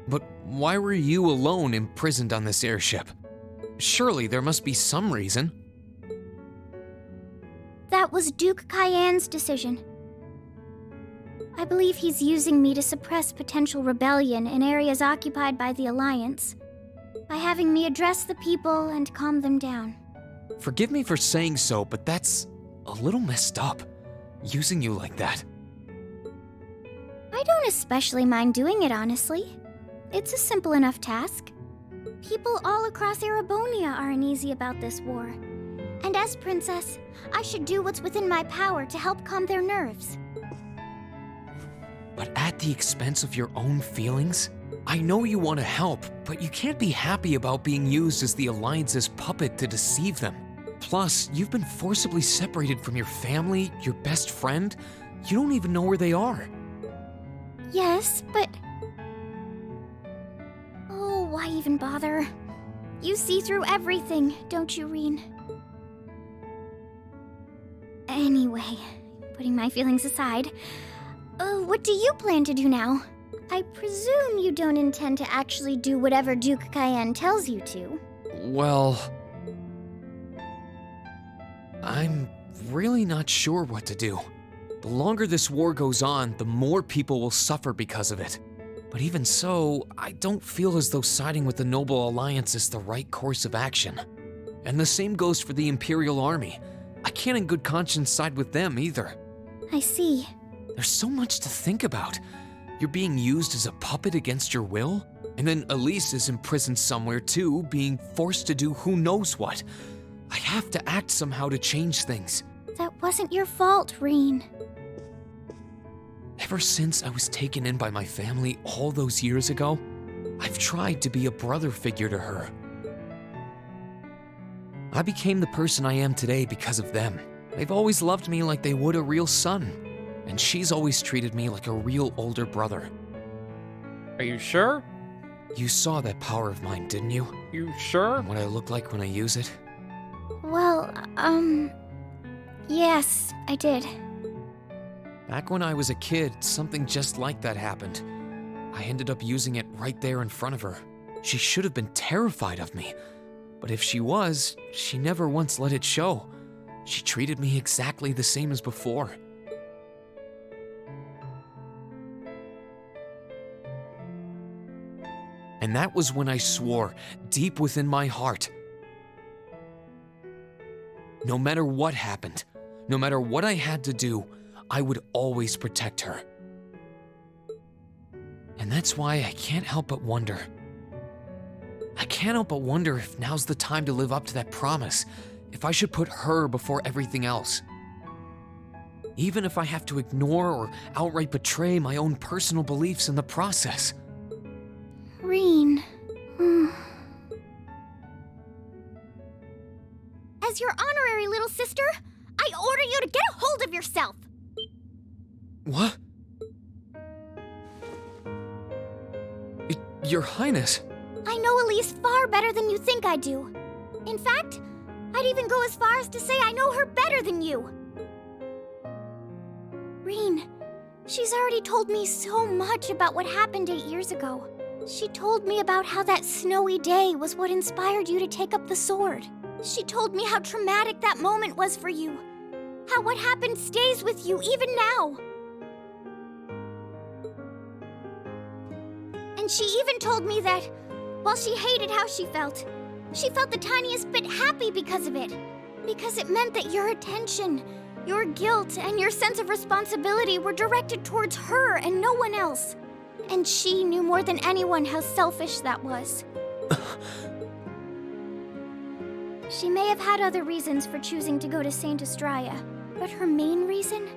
But why were you alone imprisoned on this airship? Surely there must be some reason. That was Duke Cayenne's decision. I believe he's using me to suppress potential rebellion in areas occupied by the Alliance, by having me address the people and calm them down. Forgive me for saying so, but that's a little messed up, using you like that. I don't especially mind doing it, honestly. It's a simple enough task. People all across Erebonia are uneasy about this war. And as princess, I should do what's within my power to help calm their nerves. But at the expense of your own feelings? I know you want to help, but you can't be happy about being used as the Alliance's puppet to deceive them. Plus, you've been forcibly separated from your family, your best friend. You don't even know where they are. Yes, but... Oh, why even bother? You see through everything, don't you, Reen? Anyway, putting my feelings aside, what do you plan to do now? I presume you don't intend to actually do whatever Duke Cayenne tells you to. Well... I'm really not sure what to do. The longer this war goes on, the more people will suffer because of it. But even so, I don't feel as though siding with the Noble Alliance is the right course of action. And the same goes for the Imperial Army. I can't in good conscience side with them either. I see. There's so much to think about. You're being used as a puppet against your will? And then Elise is imprisoned somewhere too, being forced to do who knows what. I have to act somehow to change things. That wasn't your fault, Reen. Ever since I was taken in by my family all those years ago, I've tried to be a brother figure to her. I became the person I am today because of them. They've always loved me like they would a real son, and she's always treated me like a real older brother. Are you sure? You saw that power of mine, didn't you? You sure? And what I look like when I use it? Well, yes, I did. Back when I was a kid, something just like that happened. I ended up using it right there in front of her. She should have been terrified of me. But if she was, she never once let it show. She treated me exactly the same as before. And that was when I swore, deep within my heart, no matter what happened, no matter what I had to do, I would always protect her. And that's why I can't help but wonder. I can't help but wonder if now's the time to live up to that promise, if I should put her before everything else. Even if I have to ignore or outright betray my own personal beliefs in the process. Reen. As your honorary little sister, I order you to get a hold of yourself! What? Your Highness. I know Elise far better than you think I do. In fact, I'd even go as far as to say I know her better than you. Reen, she's already told me so much about what happened 8 years ago. She told me about how that snowy day was what inspired you to take up the sword. She told me how traumatic that moment was for you. How what happened stays with you even now. And she even told me that, while she hated how she felt the tiniest bit happy because of it. Because it meant that your attention, your guilt, and your sense of responsibility were directed towards her and no one else. And she knew more than anyone how selfish that was. She may have had other reasons for choosing to go to Saint Estrella, but her main reason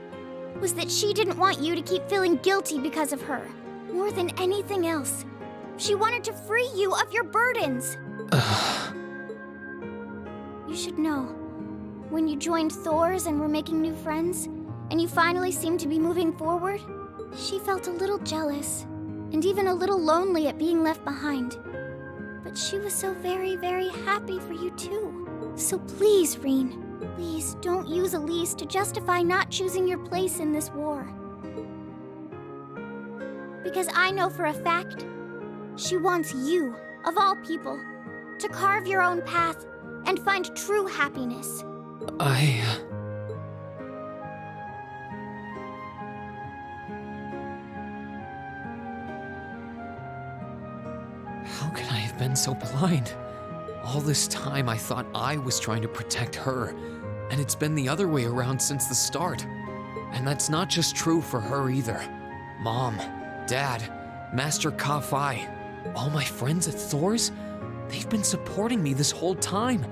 was that she didn't want you to keep feeling guilty because of her. More than anything else, she wanted to free you of your burdens. You should know, when you joined Thor's and were making new friends, and you finally seemed to be moving forward, she felt a little jealous, and even a little lonely at being left behind. But she was so very, very happy for you too. So please, Reen, please don't use Elise to justify not choosing your place in this war. Because I know for a fact, she wants you, of all people, to carve your own path and find true happiness. How could I have been so blind? All this time I thought I was trying to protect her, and it's been the other way around since the start. And that's not just true for her either. Mom, Dad, Master Ka-Fai, all my friends at Thor's, they've been supporting me this whole time.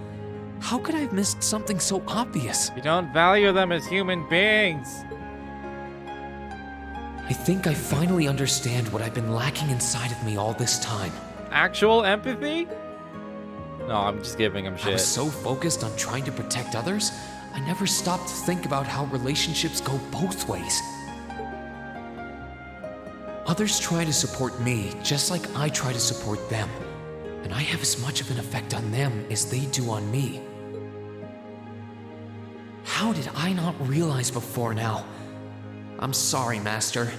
How could I have missed something so obvious? You don't value them as human beings. I think I finally understand what I've been lacking inside of me all this time. Actual empathy? No, I'm just giving him shit. I was so focused on trying to protect others, I never stopped to think about how relationships go both ways. Others try to support me just like I try to support them, and I have as much of an effect on them as they do on me. How did I not realize before now? I'm sorry, Master.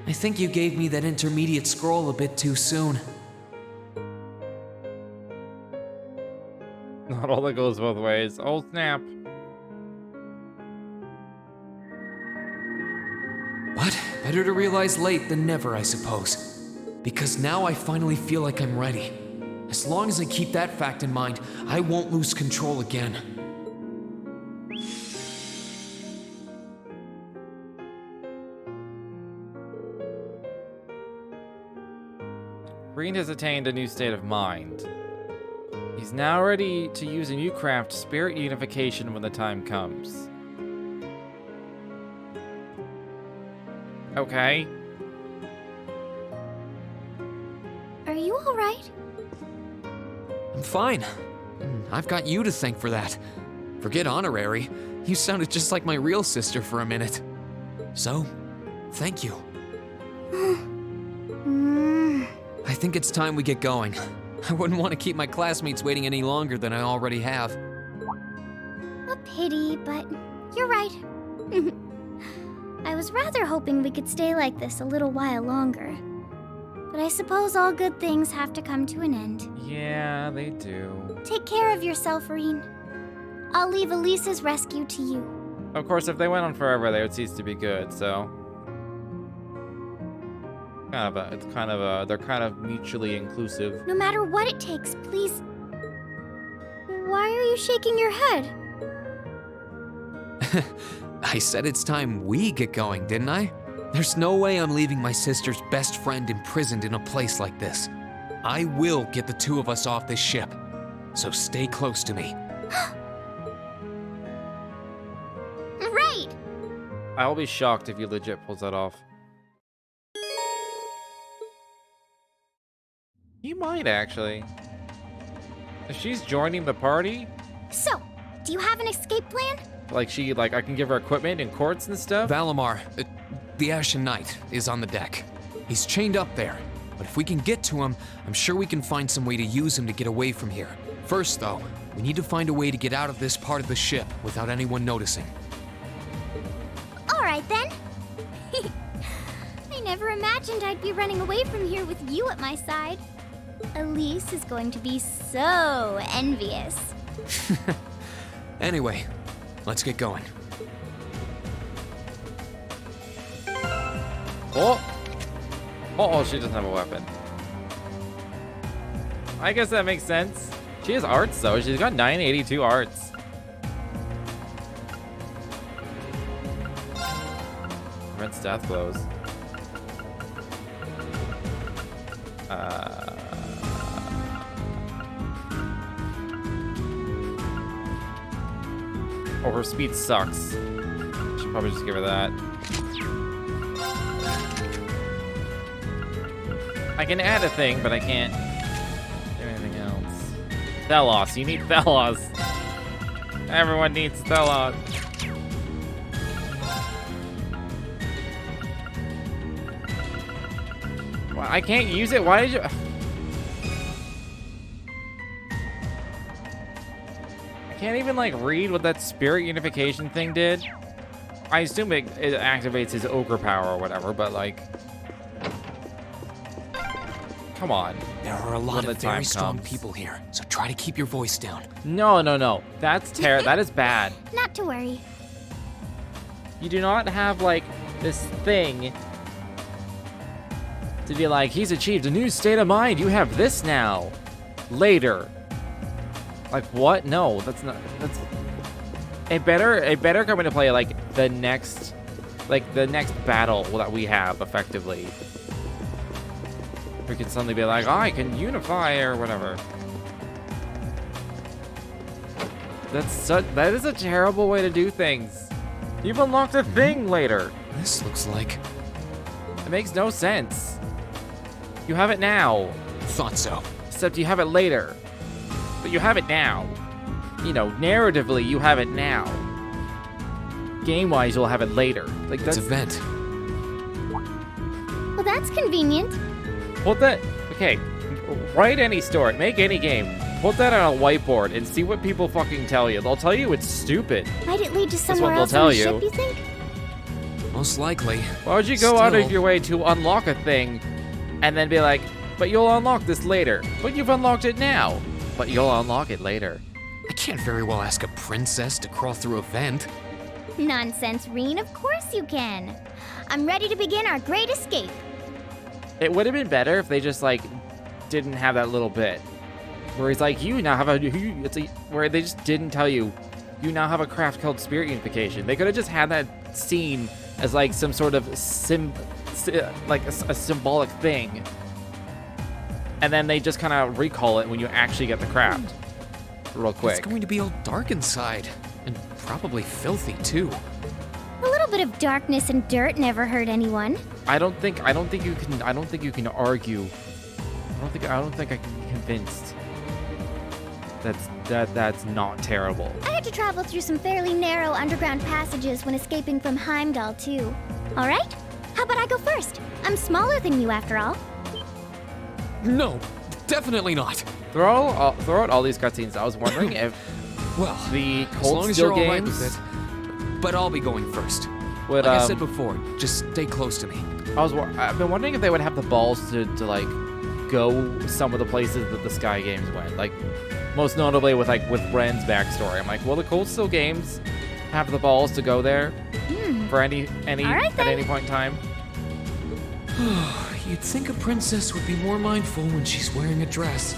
I think you gave me that intermediate scroll a bit too soon. Not all that goes both ways. Oh, snap. What? Better to realize late than never, I suppose. Because now I finally feel like I'm ready. As long as I keep that fact in mind, I won't lose control again. Reen has attained a new state of mind. He's now ready to use a new craft, spirit unification, when the time comes. Okay. Are you alright? I'm fine. I've got you to thank for that. Forget honorary. You sounded just like my real sister for a minute. So, thank you. I think it's time we get going. I wouldn't want to keep my classmates waiting any longer than I already have. A pity, but you're right. I was rather hoping we could stay like this a little while longer. But I suppose all good things have to come to an end. Yeah, they do. Take care of yourself, Reen. I'll leave Elisa's rescue to you. Of course, if they went on forever, they would cease to be good, so... they're kind of mutually inclusive. No matter what it takes, please. Why are you shaking your head? I said it's time we get going, didn't I? There's no way I'm leaving my sister's best friend imprisoned in a place like this. I will get the two of us off this ship, so stay close to me. Right! I'll be shocked if you legit pulls that off. He might, actually. If she's joining the party, So, do you have an escape plan? I can give her equipment and quartz and stuff. Valimar, the Ashen Knight, is on the deck. He's chained up there, but if we can get to him, I'm sure we can find some way to use him to get away from here. First, though, we need to find a way to get out of this part of the ship without anyone noticing. Alright then. I never imagined I'd be running away from here with you at my side. Elise is going to be so envious. Anyway, let's get going. Oh! Oh, she doesn't have a weapon. I guess that makes sense. She has arts, though. She's got 982 arts. Prevents death blows. Oh, her speed sucks. Should probably just give her that. I can add a thing, but I can't do anything else. TLoH. You need TLoH. Everyone needs TLoH. Well, I can't use it. Why did you... Can't even like read what that spirit unification thing did. I assume it activates his ogre power or whatever, but like, come on. There are a lot When of the time very strong comes. people here, so try to keep your voice down. No, no, no. That's that is bad. Not to worry. You do not have like this thing to be like, he's achieved a new state of mind. You have this now. Later. Like what? No, that's not. That's it. Better come into play like the next battle that we have effectively. We can suddenly be like, oh, I can unify or whatever. That is a terrible way to do things. You've unlocked a thing later. This looks like... It makes no sense. You have it now. Thought so. Except you have it later. But you have it now. You know, narratively, you have it now. Game-wise, you'll have it later. Like It's that's a vent. Well, that's convenient. Put that. Okay, write any story, make any game. Put that on a whiteboard and see what people fucking tell you. They'll tell you it's stupid. Might it lead to what somewhere they'll else on tell the you. ship, you think? Most likely. Why would you go out of Still- your way to unlock a thing and then be like, but you'll unlock this later. But you've unlocked it now. But you'll unlock it later. I can't very well ask a princess to crawl through a vent. Nonsense, Reen. Of course you can. I'm ready to begin our great escape. It would have been better if they just like didn't have that little bit where he's like, you now have where they just didn't tell you you now have a craft called spirit unification. They could have just had that scene as like some sort of a symbolic thing. and then they just kind of recall it when you actually get the craft real quick. It's going to be all dark inside, and probably filthy too. A little bit of darkness and dirt never hurt anyone. I don't think you can argue. I don't think I can be convinced that's not terrible. I had to travel through some fairly narrow underground passages when escaping from Heimdall, too. All right? How about I go first? I'm smaller than you, after all. No, definitely not. Throughout all these cutscenes, I was wondering if Well, the as Cold long as Steel you're all right games with it. But I'll be going first. would, Like I said before, just stay close to me. I've been wondering if they would have the balls to like go some of the places that the Sky games went. Like most notably with Ren's backstory. I'm like, will the Cold Steel games have the balls to go there for any right, at any point in time? You'd think a princess would be more mindful when she's wearing a dress.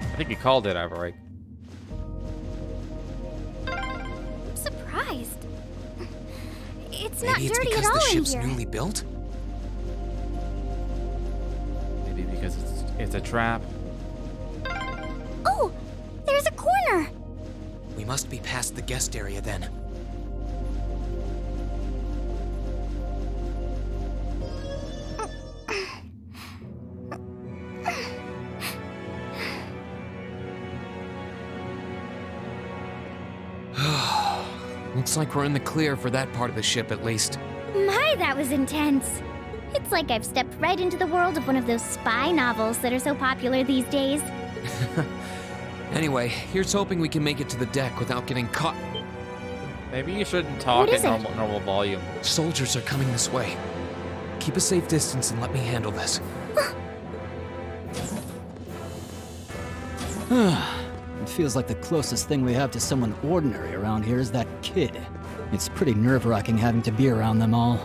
I think you called it, Ivoric. I'm surprised. It's not Maybe it's dirty because at all the ship's in here. newly built? Maybe because it's a trap. Oh, there's a corner. We must be past the guest area then. Looks like we're in the clear for that part of the ship at least. My, that was intense. It's like I've stepped right into the world of one of those spy novels that are so popular these days. Anyway, here's hoping we can make it to the deck without getting caught. Maybe you shouldn't talk What at is it? normal volume. Soldiers are coming this way. Keep a safe distance and let me handle this. It feels like the closest thing we have to someone ordinary around here is that kid. It's pretty nerve-wracking having to be around them all.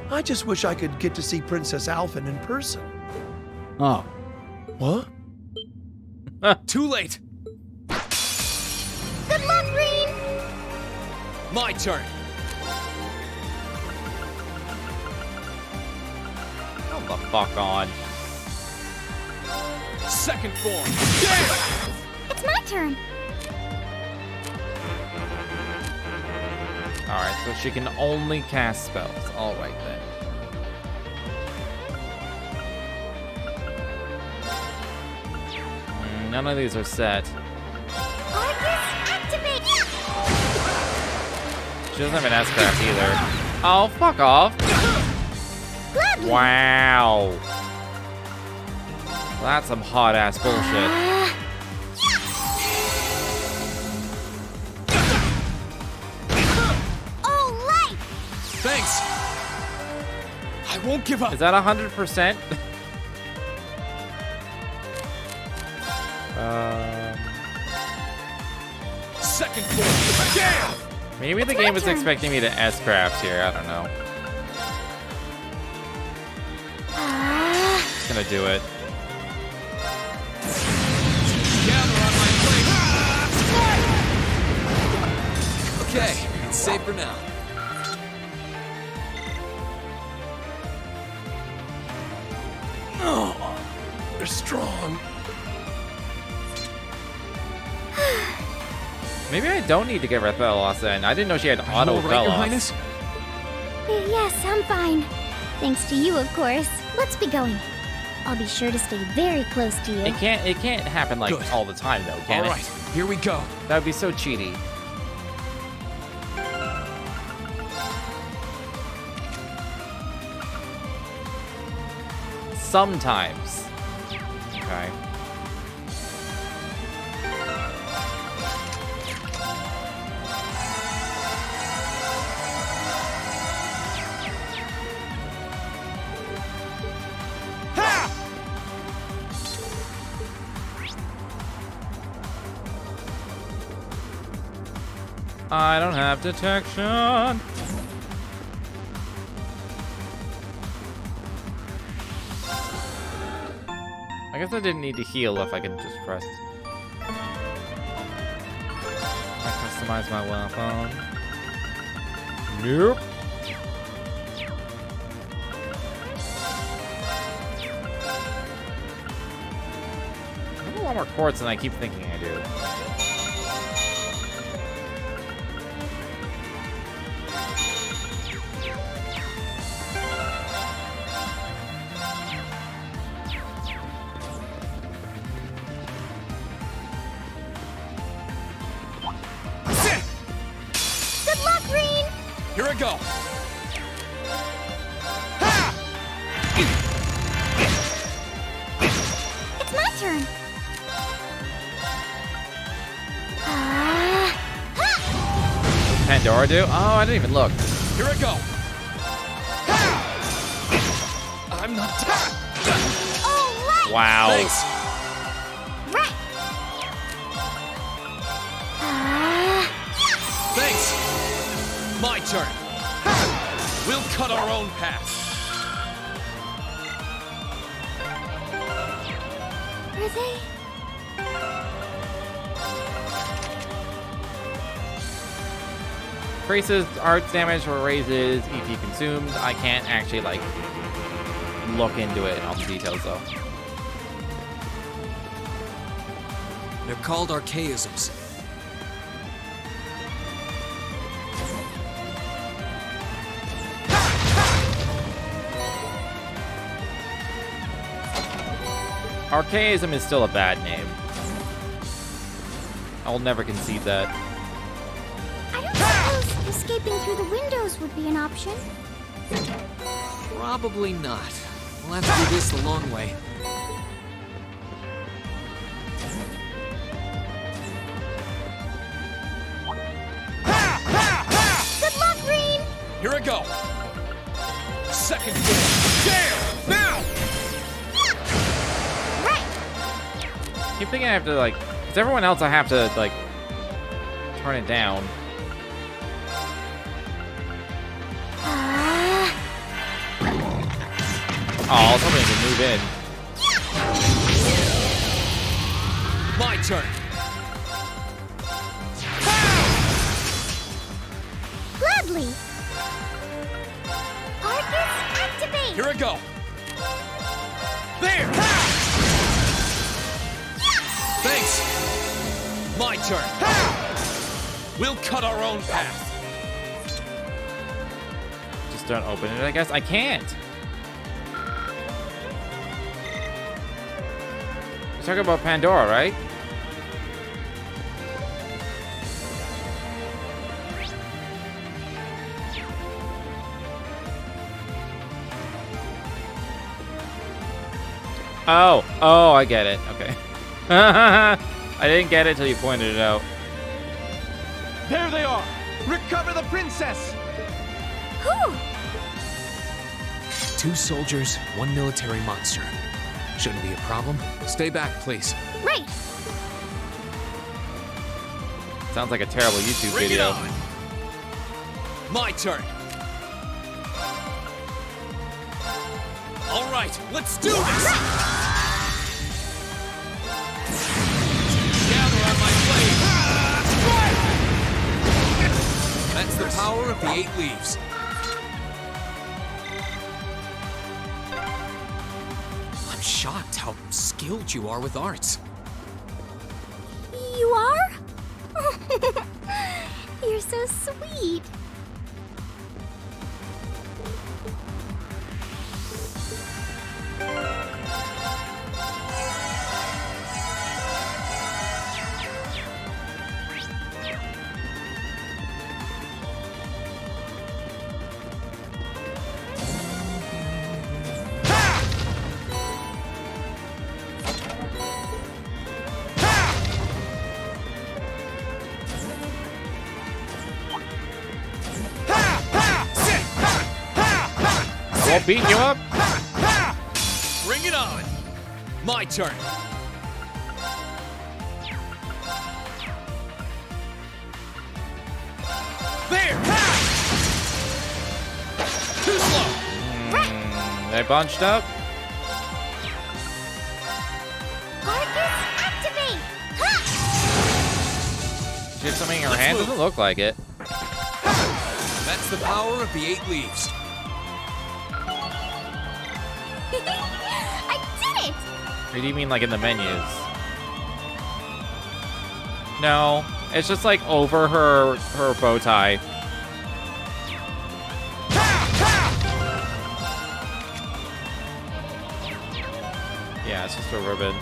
I just wish I could get to see Princess Alphen in person. Oh, What? Too late! Good luck, Green! My turn! Come the fuck on. Second form! It's my turn. Alright, so she can only cast spells. Alright then. None of these are set. Arcus, activate! She doesn't have an S-craft either. Oh, fuck off. Gladly. Wow. That's some hot-ass bullshit. All right! Thanks! I won't give up! Is that 100%? Second form! Damn! Maybe the game was expecting me to S-craft here. I don't know. Just gonna do it. Gather on my blade! Okay, it's safe for now. Oh, they're strong. Maybe I don't need to get Rathalos in. I didn't know she had Are you auto all right, Your Velos. Highness? Yes, I'm fine. Thanks to you, of course. Let's be going. I'll be sure to stay very close to you. It can't happen like Good. all the time though, can All it? right, here we go. That would be so cheaty. Sometimes. Okay. I don't have detection. I guess I didn't need to heal if I could just press. I customize my weapon. Nope. lot more quartz than I keep thinking I do. Good luck, Green! Here I go. It's my turn. Pandora do? Oh, I didn't even look. Here I go. I'm not. Oh, right! Wow. Thanks. Right! Thanks. My turn. We'll cut our own path. Are they? Increases arts damage or raises ET consumed. I can't actually, like, look into it in all the details, though. They're called archaisms. Archaism is still a bad name. I'll never concede that. I don't suppose escaping through the windows would be an option. Probably not. We'll have to do this the long way. Good luck, Green! Here I go. Second floor. There! Now! Right! Keep thinking I have to, like, because everyone else I have to, like, turn it down. Oh, I was hoping to move in. My turn. Gladly! Arcus, activate! Here I go. There! Thanks. My turn. We'll cut our own path. Just don't open it, I guess. I can't. We're talking about Pandora, right? Oh, I get it. Okay. I didn't get it till you pointed it out. There they are! Recover the princess! Whew! 2 soldiers, 1 military monster. Shouldn't be a problem. Stay back, please. Right! Sounds like a terrible YouTube Bring video. it on. My turn. All right, let's do this. Gather on my blade. That's the power of the 8 leaves. I'm shocked how skilled you are with arts. You are? You're so sweet. Won't beat you up? Bring it on. My turn. There. Too slow. They bunched up? Arcus, activate! She has something in her hand? Doesn't look like it. That's the power of the 8 leaves. I did it! Or do you mean like in the menus? No, it's just like over her bow tie. Yeah, it's just a ribbon.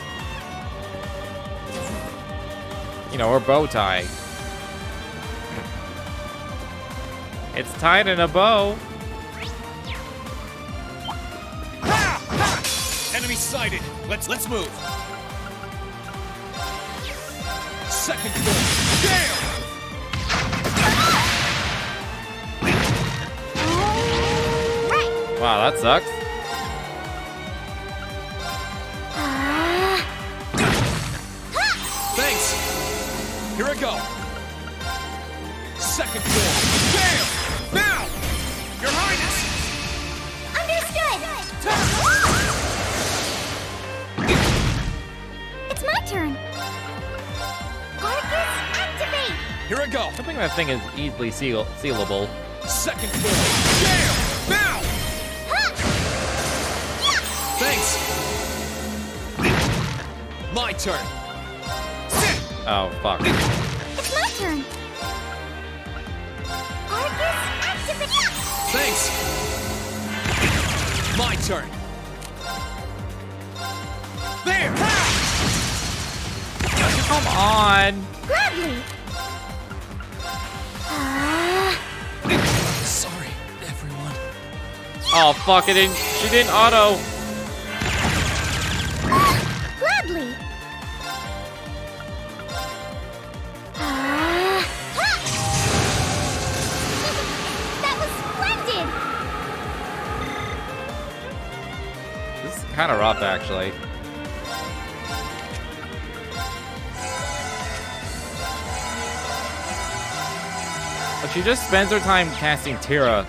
You know, her bow tie. It's tied in a bow. Enemy sighted. Let's move. Second floor. Damn! Wow, that sucks. Thanks. Here I go. Second floor. Damn! Now! Your Highness! Understood! It's my turn. Arcus, activate! Here I go. I think that thing is easily sealable. Second floor. Damn! Now! Thanks. My turn. Oh, fuck. It's my turn. Arcus, activate! Thanks. My turn. There! Come on. Gladly. Sorry, everyone. Oh, fuck, she didn't auto. Gladly. That was splendid. This is kind of rough, actually. But she just spends her time casting Tira.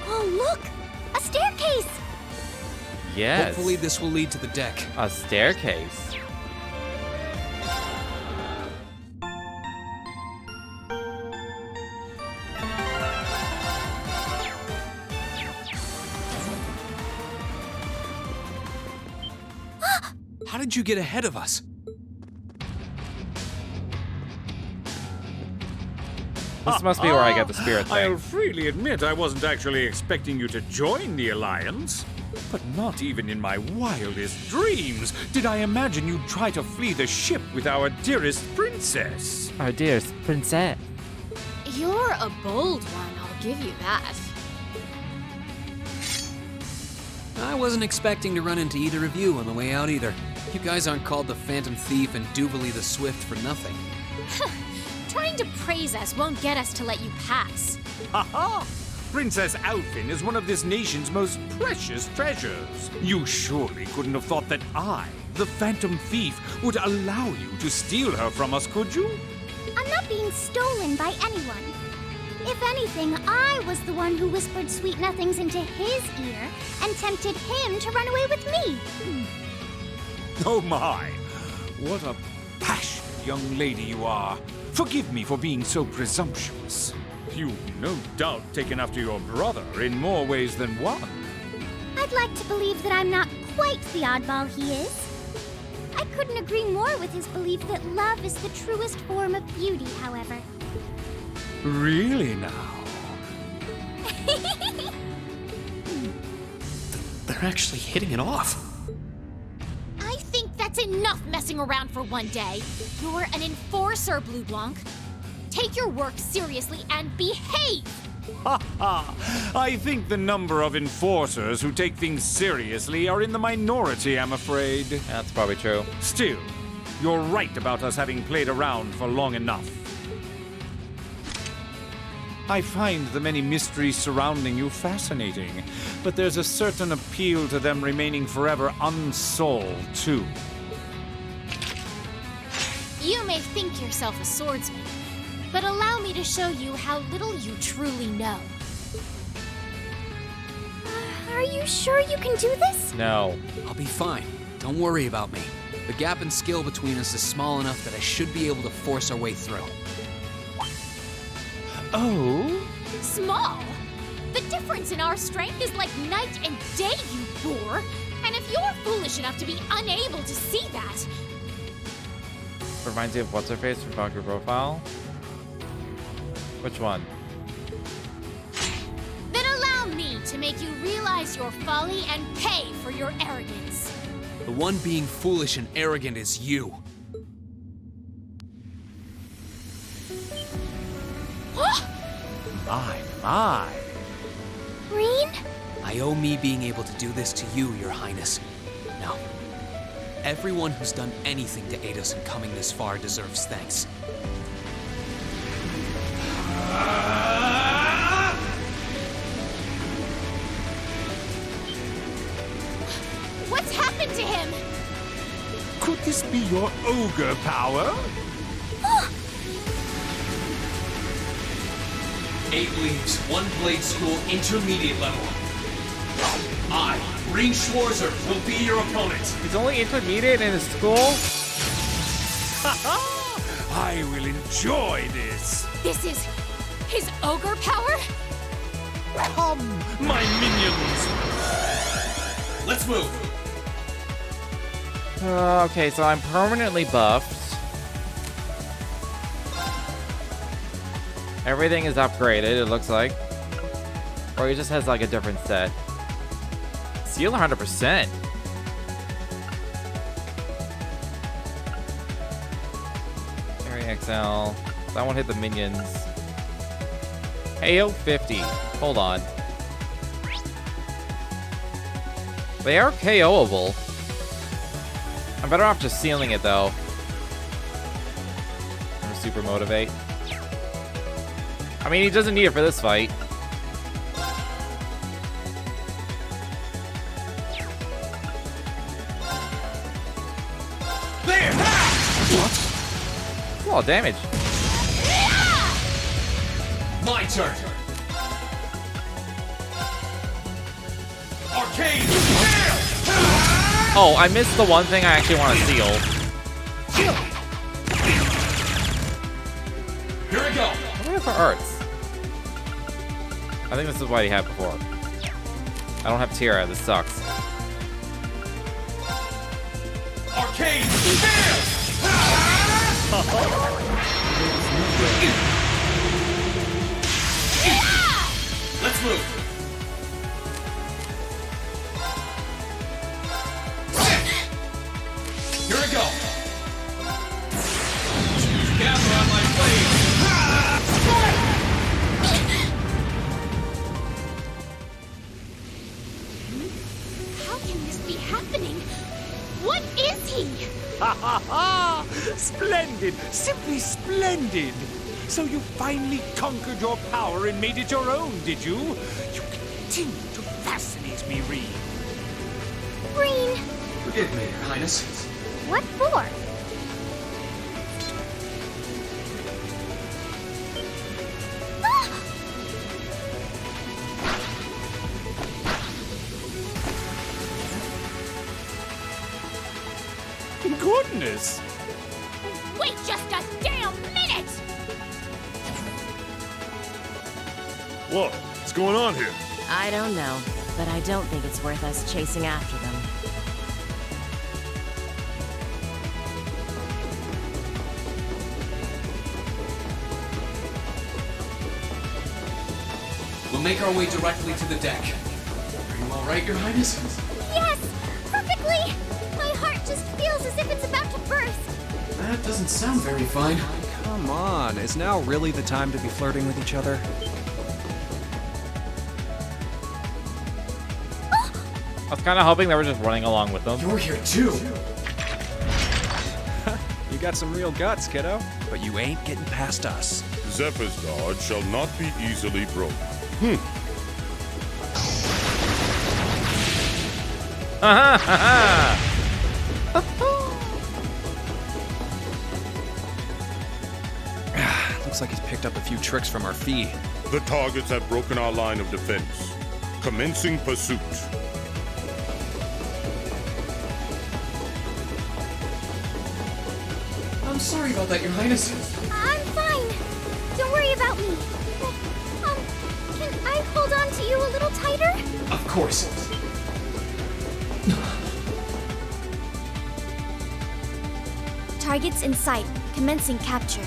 Oh, look! A staircase! Yes. Hopefully this will lead to the deck. A staircase. How did you get ahead of us? This must be where I get the spirit thing. I'll freely admit I wasn't actually expecting you to join the Alliance. But not even in my wildest dreams did I imagine you'd try to flee the ship with our dearest princess. Our dearest princess. You're a bold one, I'll give you that. I wasn't expecting to run into either of you on the way out either. You guys aren't called the Phantom Thief and Duvalie the Swift for nothing. Trying to praise us won't get us to let you pass. Ha-ha! Princess Alphin is one of this nation's most precious treasures. You surely couldn't have thought that I, the Phantom Thief, would allow you to steal her from us, could you? I'm not being stolen by anyone. If anything, I was the one who whispered sweet nothings into his ear and tempted him to run away with me. Oh my! What a passionate young lady you are. Forgive me for being so presumptuous. You've no doubt taken after your brother in more ways than one. I'd like to believe that I'm not quite the oddball he is. I couldn't agree more with his belief that love is the truest form of beauty, however. Really now? They're actually hitting it off. I think that's enough messing around for one day. You're an enforcer, Blue Blanc. Take your work seriously and behave! Ha ha! I think the number of enforcers who take things seriously are in the minority, I'm afraid. That's probably true. Still, you're right about us having played around for long enough. I find the many mysteries surrounding you fascinating, but there's a certain appeal to them remaining forever unsolved, too. You may think yourself a swordsman, but allow me to show you how little you truly know. Are you sure you can do this? No. I'll be fine. Don't worry about me. The gap in skill between us is small enough that I should be able to force our way through. Oh? Small? The difference in our strength is like night and day, you boor! And if you're foolish enough to be unable to see that, Reminds you of what's her face from Dr. Profile? Which one? then allow me to make you realize your folly and pay for your arrogance. The one being foolish and arrogant is you. My. Green? I owe me being able to do this to you, Your Highness. Now, everyone who's done anything to aid us in coming this far deserves thanks. What's happened to him? Could this be your ogre power? 8 leagues, 1 blade school, intermediate level. I, Green Schwarzer, will be your opponent. He's only intermediate in his school? I will enjoy this. This is his ogre power? Come, my minions. Let's move. Okay, so I'm permanently buffed. Everything is upgraded, it looks like. Or he just has like a different set. Seal 100%. Area XL. That won't hit the minions. KO 50. Hold on. They are KO'able. I'm better off just sealing it though. I'm super motivate. I mean, he doesn't need it for this fight. There! What? A lot of damage. My turn. Arcane! Oh, I missed the one thing I actually want to seal. Here we go. I'm looking for arts. I think this is what he had before. I don't have Tira. This sucks. Arcane! Let's move. Here we go. Gather on my blade. How can this be happening? What is he? Ha ha ha! Splendid! Simply splendid! So you finally conquered your power and made it your own, did you? You continue to fascinate me, Reed. Green! Forgive me, Your Highness. What for? Goodness! Wait just a damn minute! Whoa, what's going on here? I don't know, but I don't think it's worth us chasing after them. We'll make our way directly to the deck. Are you all right, Your Highness? Yes! Perfectly! My heart just feels as if it's about to burst. That doesn't sound very fine. Come on, is now really the time to be flirting with each other? I was kind of hoping they were just running along with them. You're here too. You got some real guts, kiddo. But you ain't getting past us. Zephyr's guard shall not be easily broken. Ha ha Looks like he's picked up a few tricks from our fee. The targets have broken our line of defense. Commencing pursuit. I'm sorry about that, Your Highness. I'm fine. Don't worry about me. But, can I hold on to you a little tighter? Of course. Targets in sight, commencing capture.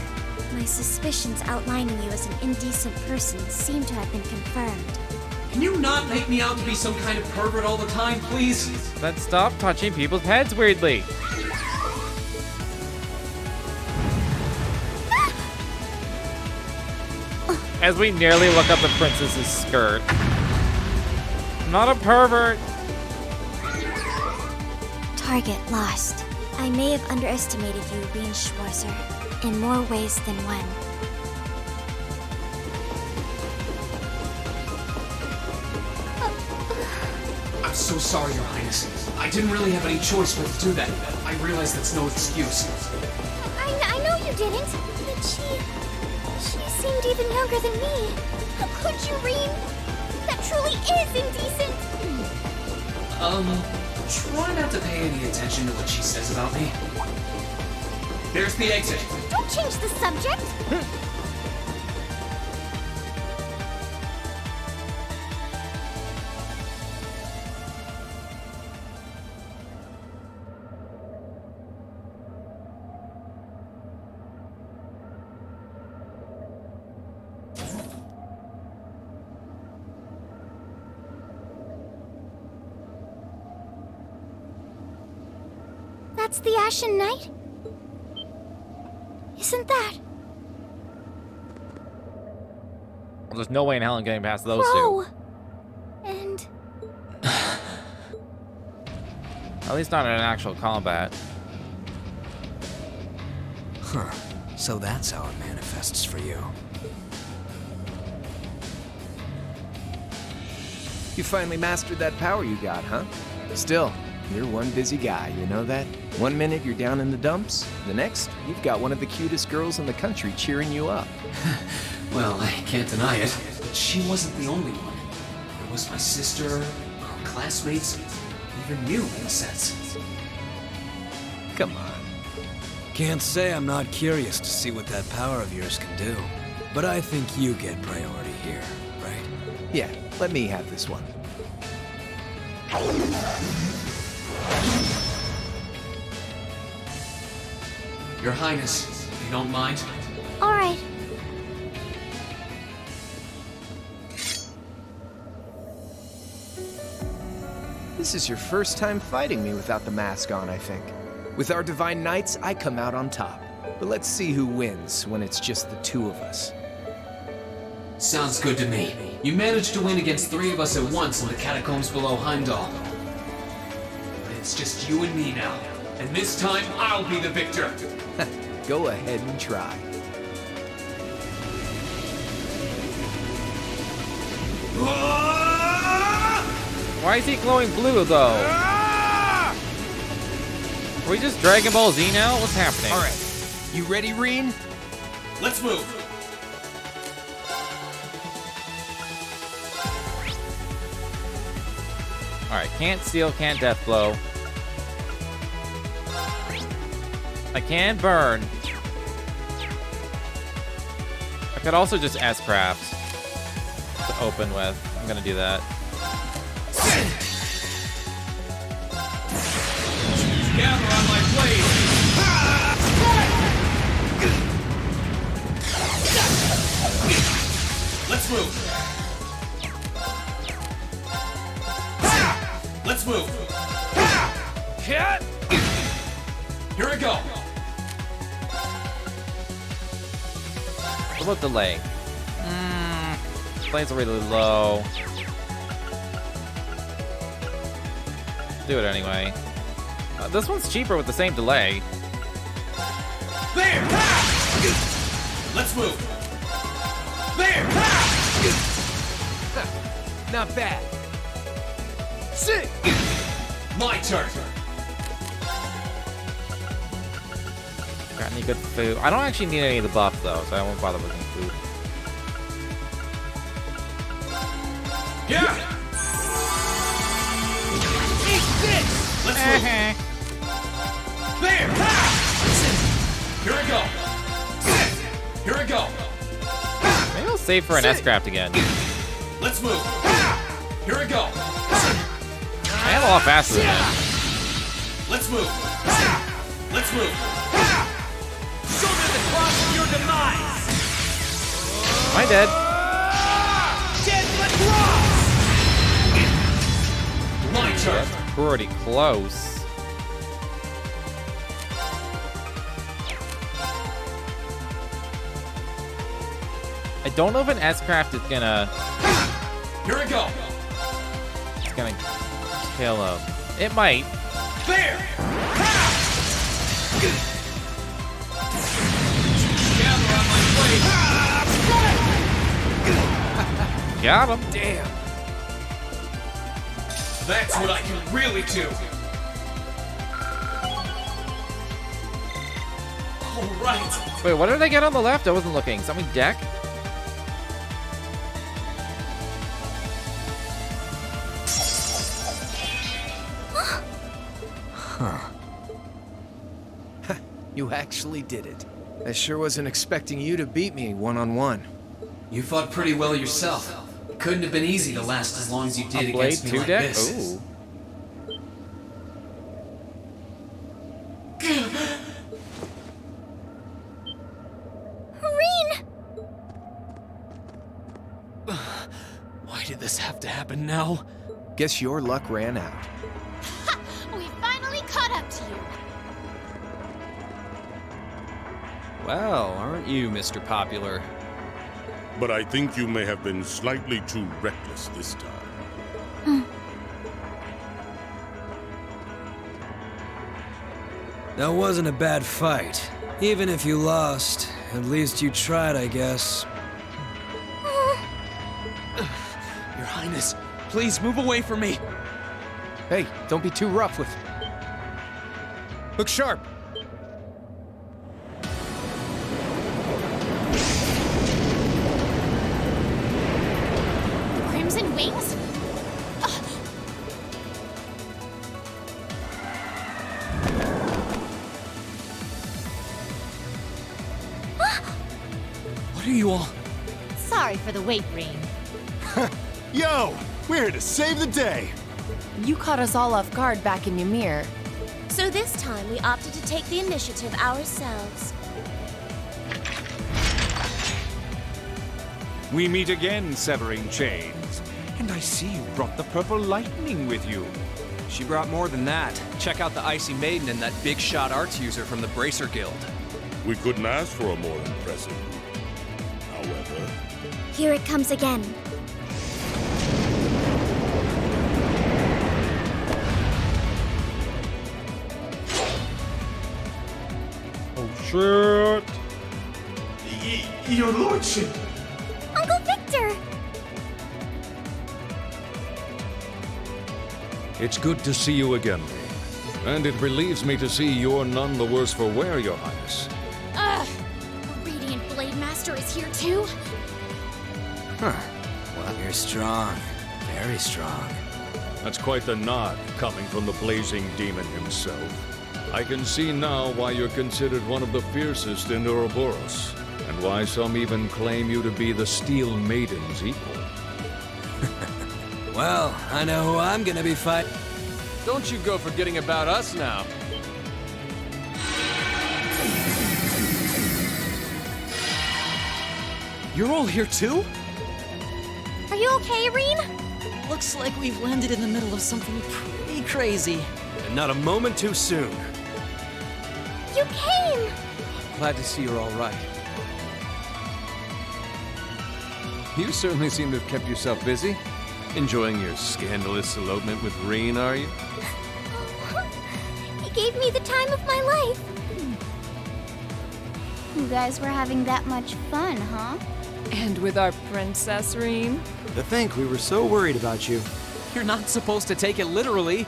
My suspicions outlining you as an indecent person seem to have been confirmed. Can you not make me out to be some kind of pervert all the time, please? Then stop touching people's heads weirdly. As we nearly look up the princess's skirt. I'm not a pervert. Target lost. I may have underestimated you, Rien Schwarzer, in more ways than one. I'm so sorry, Your Highness. I didn't really have any choice but to do that. I realize that's no excuse. I know you didn't, but she seemed even younger than me. How could you, Rien? That truly is indecent. Try not to pay any attention to what she says about me. There's the exit. Don't change the subject. That's the Ashen Knight? Isn't that Well, there's no way in hell I'm getting past those Crow? two. And At least not in an actual combat. Huh. So that's how it manifests for you. You finally mastered that power you got, huh? Still, you're one busy guy, you know that? One minute you're down in the dumps, the next, you've got one of the cutest girls in the country cheering you up. Well, I can't deny it, but she wasn't the only one. There was my sister, our classmates, even you, in a sense. Come on. Can't say I'm not curious to see what that power of yours can do. But I think you get priority here, right? Yeah, let me have this one. Your Highness, if you don't mind. all right. This is your first time fighting me without the mask on, I think. With our Divine Knights, I come out on top. But let's see who wins when it's just the two of us. Sounds good to me. You managed to win against 3 of us at once in the catacombs below Heimdall. But it's just you and me now. And this time, I'll be the victor. Go ahead and try. Why is he glowing blue, though? Are we just Dragon Ball Z now? What's happening? All right. You ready, Rien? Let's move. Alright, can't steal, can't death blow. I can burn. I could also just S-craft to open with. I'm gonna do that. Gather on my blade. Let's move. Let's move. Here we go. What about delay? Delay's really low. Do it anyway. This one's cheaper with the same delay. There! Let's move. There! Not bad. Sit! My turn. Got any good food? I don't actually need any of the buffs though, so I won't bother with any food. Yeah! Eat this! Let's move. There! Here we go. Here we go. Maybe I'll save for an S-craft again. Let's move. Here we go. I am a lot faster than that. Let's move. Let's move. demise! Am I dead? My turn. That's pretty close. I don't know if an S-Craft is gonna... Here we go. It's gonna kill him. It might. There! Got him. Damn. That's what I can really do. All right. Wait, what did I get on the left? I wasn't looking. Something deck? Huh. You actually did it. I sure wasn't expecting you to beat me one-on-one. You fought pretty well yourself. Couldn't have been easy to last as long as you did against me like deck? this. Ooh. Reen! Why did this have to happen now? Guess your luck ran out. We finally caught up to you. Well, aren't you, Mr. Popular? But I think you may have been slightly too reckless this time. That wasn't a bad fight. Even if you lost, at least you tried, I guess. Your Highness, please move away from me. Hey, don't be too rough with... Look sharp! Crimson Wings? What are you all... Sorry for the wait, Reen. Yo, we're here to save the day. You caught us all off guard back in Ymir. So this time we opted to take the initiative ourselves. We meet again, severing chains. And I see you brought the purple lightning with you. She brought more than that. Check out the Icy Maiden and that big shot arts user from the Bracer Guild. We couldn't ask for a more impressive group. However... Here it comes again. Oh, shit. Your lordship. Uncle Victor! It's good to see you again, Reen. And it relieves me to see you're none the worse for wear, Your Highness. Ugh! Radiant Blade Master is here too? Huh. Well, you're strong. Very strong. That's quite the nod, coming from the blazing demon himself. I can see now why you're considered one of the fiercest in Ouroboros, and why some even claim you to be the Steel Maiden's equal. Well, I know who I'm gonna be fighting. Don't you go forgetting about us now. You're all here too? Are you okay, Reen? Looks like we've landed in the middle of something pretty crazy. And not a moment too soon. You came! Glad to see you're all right. You certainly seem to have kept yourself busy. Enjoying your scandalous elopement with Reen, are you? He gave me the time of my life. You guys were having that much fun, huh? And with our princess, Reen? To think we were so worried about you. You're not supposed to take it literally.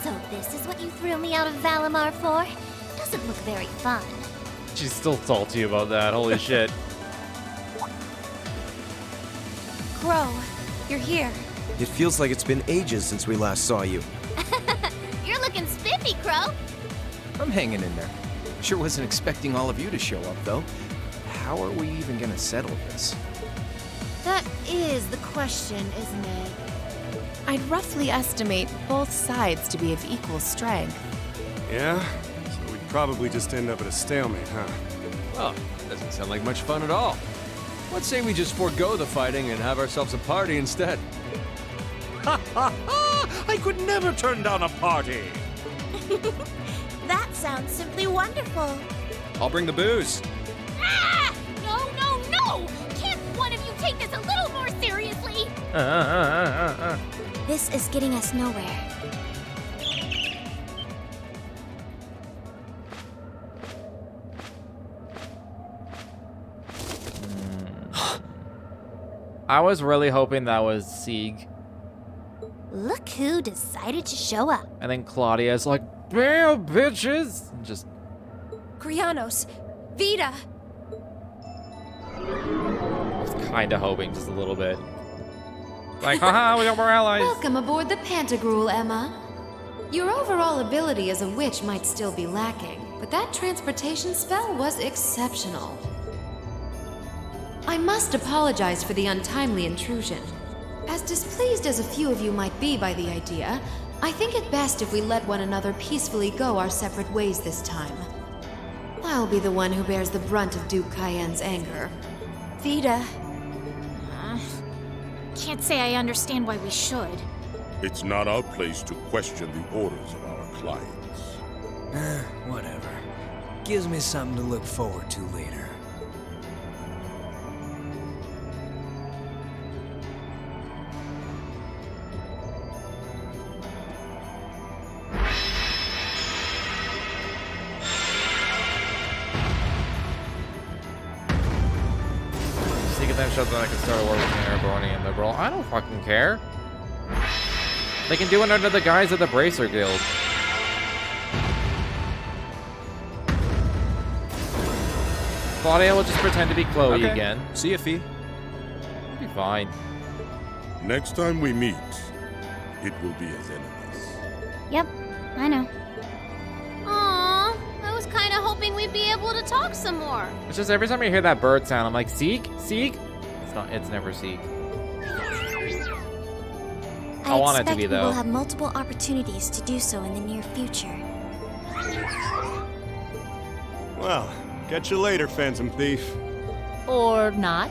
So this is what you threw me out of Valimar for? Doesn't look very fun. She's still salty about that. Holy shit. Crow, you're here. It feels like it's been ages since we last saw you. You're looking spiffy, Crow. I'm hanging in there. Sure wasn't expecting all of you to show up, though. How are we even gonna settle this? That is the question, isn't it? I'd roughly estimate both sides to be of equal strength. Yeah? So we'd probably just end up at a stalemate, huh? Oh, that doesn't sound like much fun at all. Let's say we just forego the fighting and have ourselves a party instead. Ha ha ha! I could never turn down a party. That sounds simply wonderful. I'll bring the booze. Ah! No, no, no! Can't one of you take this a little more seriously? This is getting us nowhere. I was really hoping that was Sieg. Look who decided to show up. And then Claudia's like, "Bam, bitches!" And just Krianos, Vita. was kind of hoping just a little bit. Like, haha, we got more allies. Welcome aboard the Pantagruel, Emma. Your overall ability as a witch might still be lacking, but that transportation spell was exceptional. I must apologize for the untimely intrusion. As displeased as a few of you might be by the idea, I think it best if we let one another peacefully go our separate ways this time. I'll be the one who bears the brunt of Duke Cayenne's anger. Vita. Can't say I understand why we should. It's not our place to question the orders of our clients. Whatever. Gives me something to look forward to later. Shows that I can start a war between Erebony and Liberal. I don't fucking care. They can do it under the guise of the Bracer Guild. Claudia will just pretend to be Chloe again. See ya, Fee. It'll be fine. Next time we meet, it will be as enemies. Yep, I know. Aww, I was kind of hoping we'd be able to talk some more. It's just every time you hear that bird sound, I'm like, Seek? Seek? It's never Seek. I want it to be, though. We'll have multiple opportunities to do so in the near future. Well, catch you later, Phantom Thief. Or not.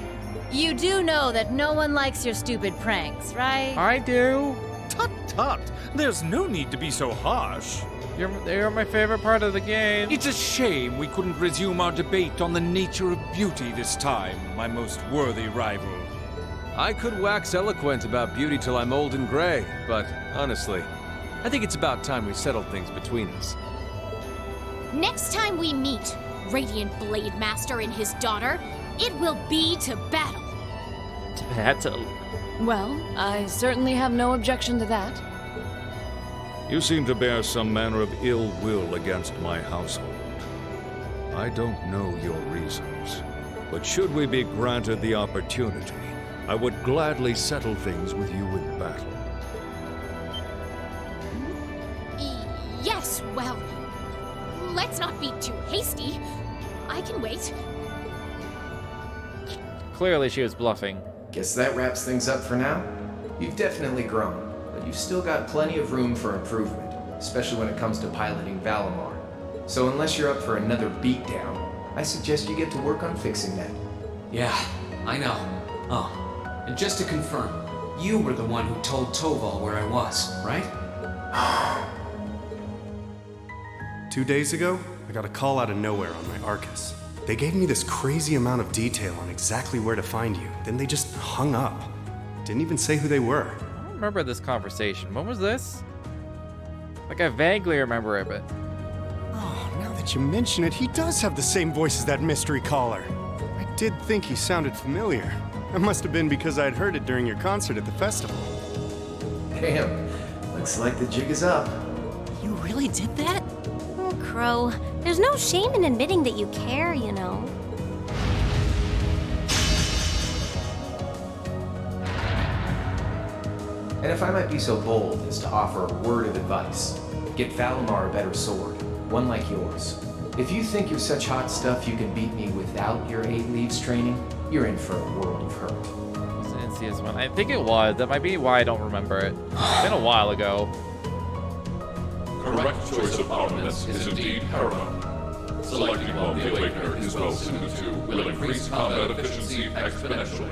You do know that no one likes your stupid pranks, right? I do. Tut tut! There's no need to be so harsh. You're my favorite part of the game. It's a shame we couldn't resume our debate on the nature of beauty this time, my most worthy rival. I could wax eloquent about beauty till I'm old and gray, but honestly, I think it's about time we settled things between us. Next time we meet, Radiant Blade Master and his daughter, it will be to battle. Battle? Well, I certainly have no objection to that. You seem to bear some manner of ill will against my household. I don't know your reasons, but should we be granted the opportunity, I would gladly settle things with you in battle. Yes, well, let's not be too hasty. I can wait. Clearly she was bluffing. Guess that wraps things up for now. You've definitely grown, but you've still got plenty of room for improvement, especially when it comes to piloting Valimar. So unless you're up for another beatdown, I suggest you get to work on fixing that. Yeah, I know. Oh, and just to confirm, you were the one who told Toval where I was, right? 2 days ago, I got a call out of nowhere on my Arcus. They gave me this crazy amount of detail on exactly where to find you, then they just hung up. Didn't even say who they were. I don't remember this conversation. When was this? Like, I vaguely remember it, but... Oh, now that you mention it, he does have the same voice as that mystery caller. I did think he sounded familiar. That must have been because I'd heard it during your concert at the festival. Damn, looks like the jig is up. You really did that? Oh, Crow. There's no shame in admitting that you care, you know. And if I might be so bold as to offer a word of advice, get Valimar a better sword, one like yours. If you think you're such hot stuff you can beat me without your 8 leaves training, you're in for a world of hurt. I didn't see this one. I think it was. That might be why I don't remember it. It's been a while ago. Correct choice of armaments is indeed paramount. Selecting while the Awakener is well suited to will increase combat efficiency exponentially.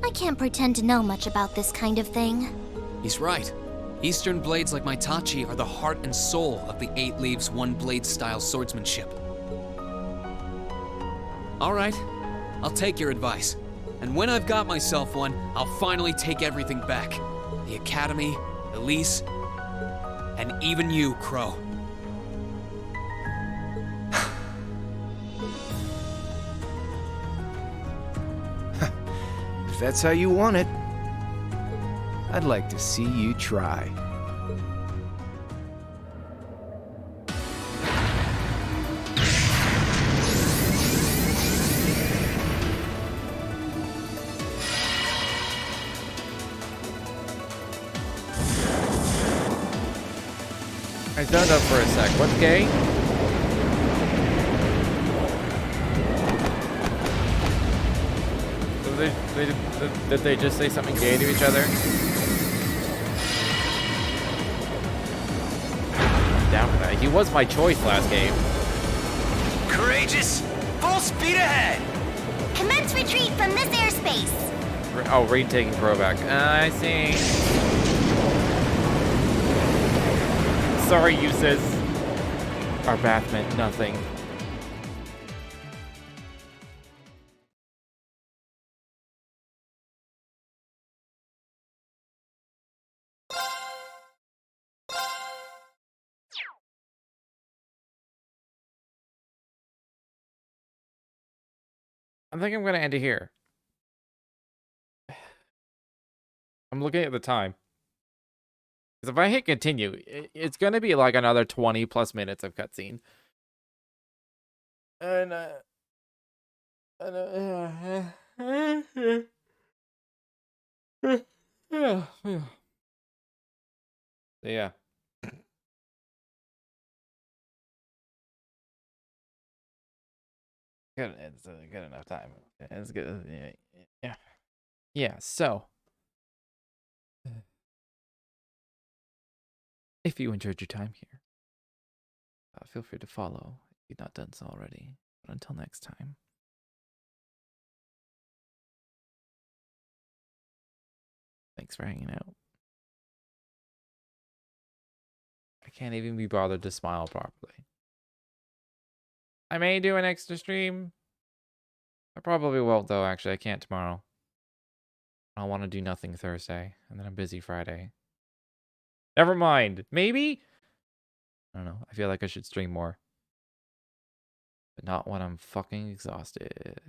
I can't pretend to know much about this kind of thing. He's right. Eastern blades like my Tachi are the heart and soul of the 8 Leaves, 1 Blade style swordsmanship. All right, I'll take your advice. And when I've got myself one, I'll finally take everything back. The Academy, Elise, and even you, Crow. If that's how you want it, I'd like to see you try. I zoned up for a sec. What's gay? Did they just say something gay to each other? I'm down for that. He was my choice last game. Courageous! Full speed ahead! Commence retreat from this airspace. Oh, Rain taking throwback. I see. Sorry, uses. Our bath meant nothing. I think I'm gonna end it here. I'm looking at the time. Because if I hit continue, it's gonna be like another 20 plus minutes of cutscene. And yeah. Good, it's a good enough time. It's good. Yeah. Yeah. So, if you enjoyed your time here, feel free to follow if you've not done so already. But until next time, thanks for hanging out. I can't even be bothered to smile properly. I may do an extra stream. I probably won't, though. Actually, I can't tomorrow. I want to do nothing Thursday, and then I'm busy Friday. Never mind. Maybe? I don't know. I feel like I should stream more. But not when I'm fucking exhausted.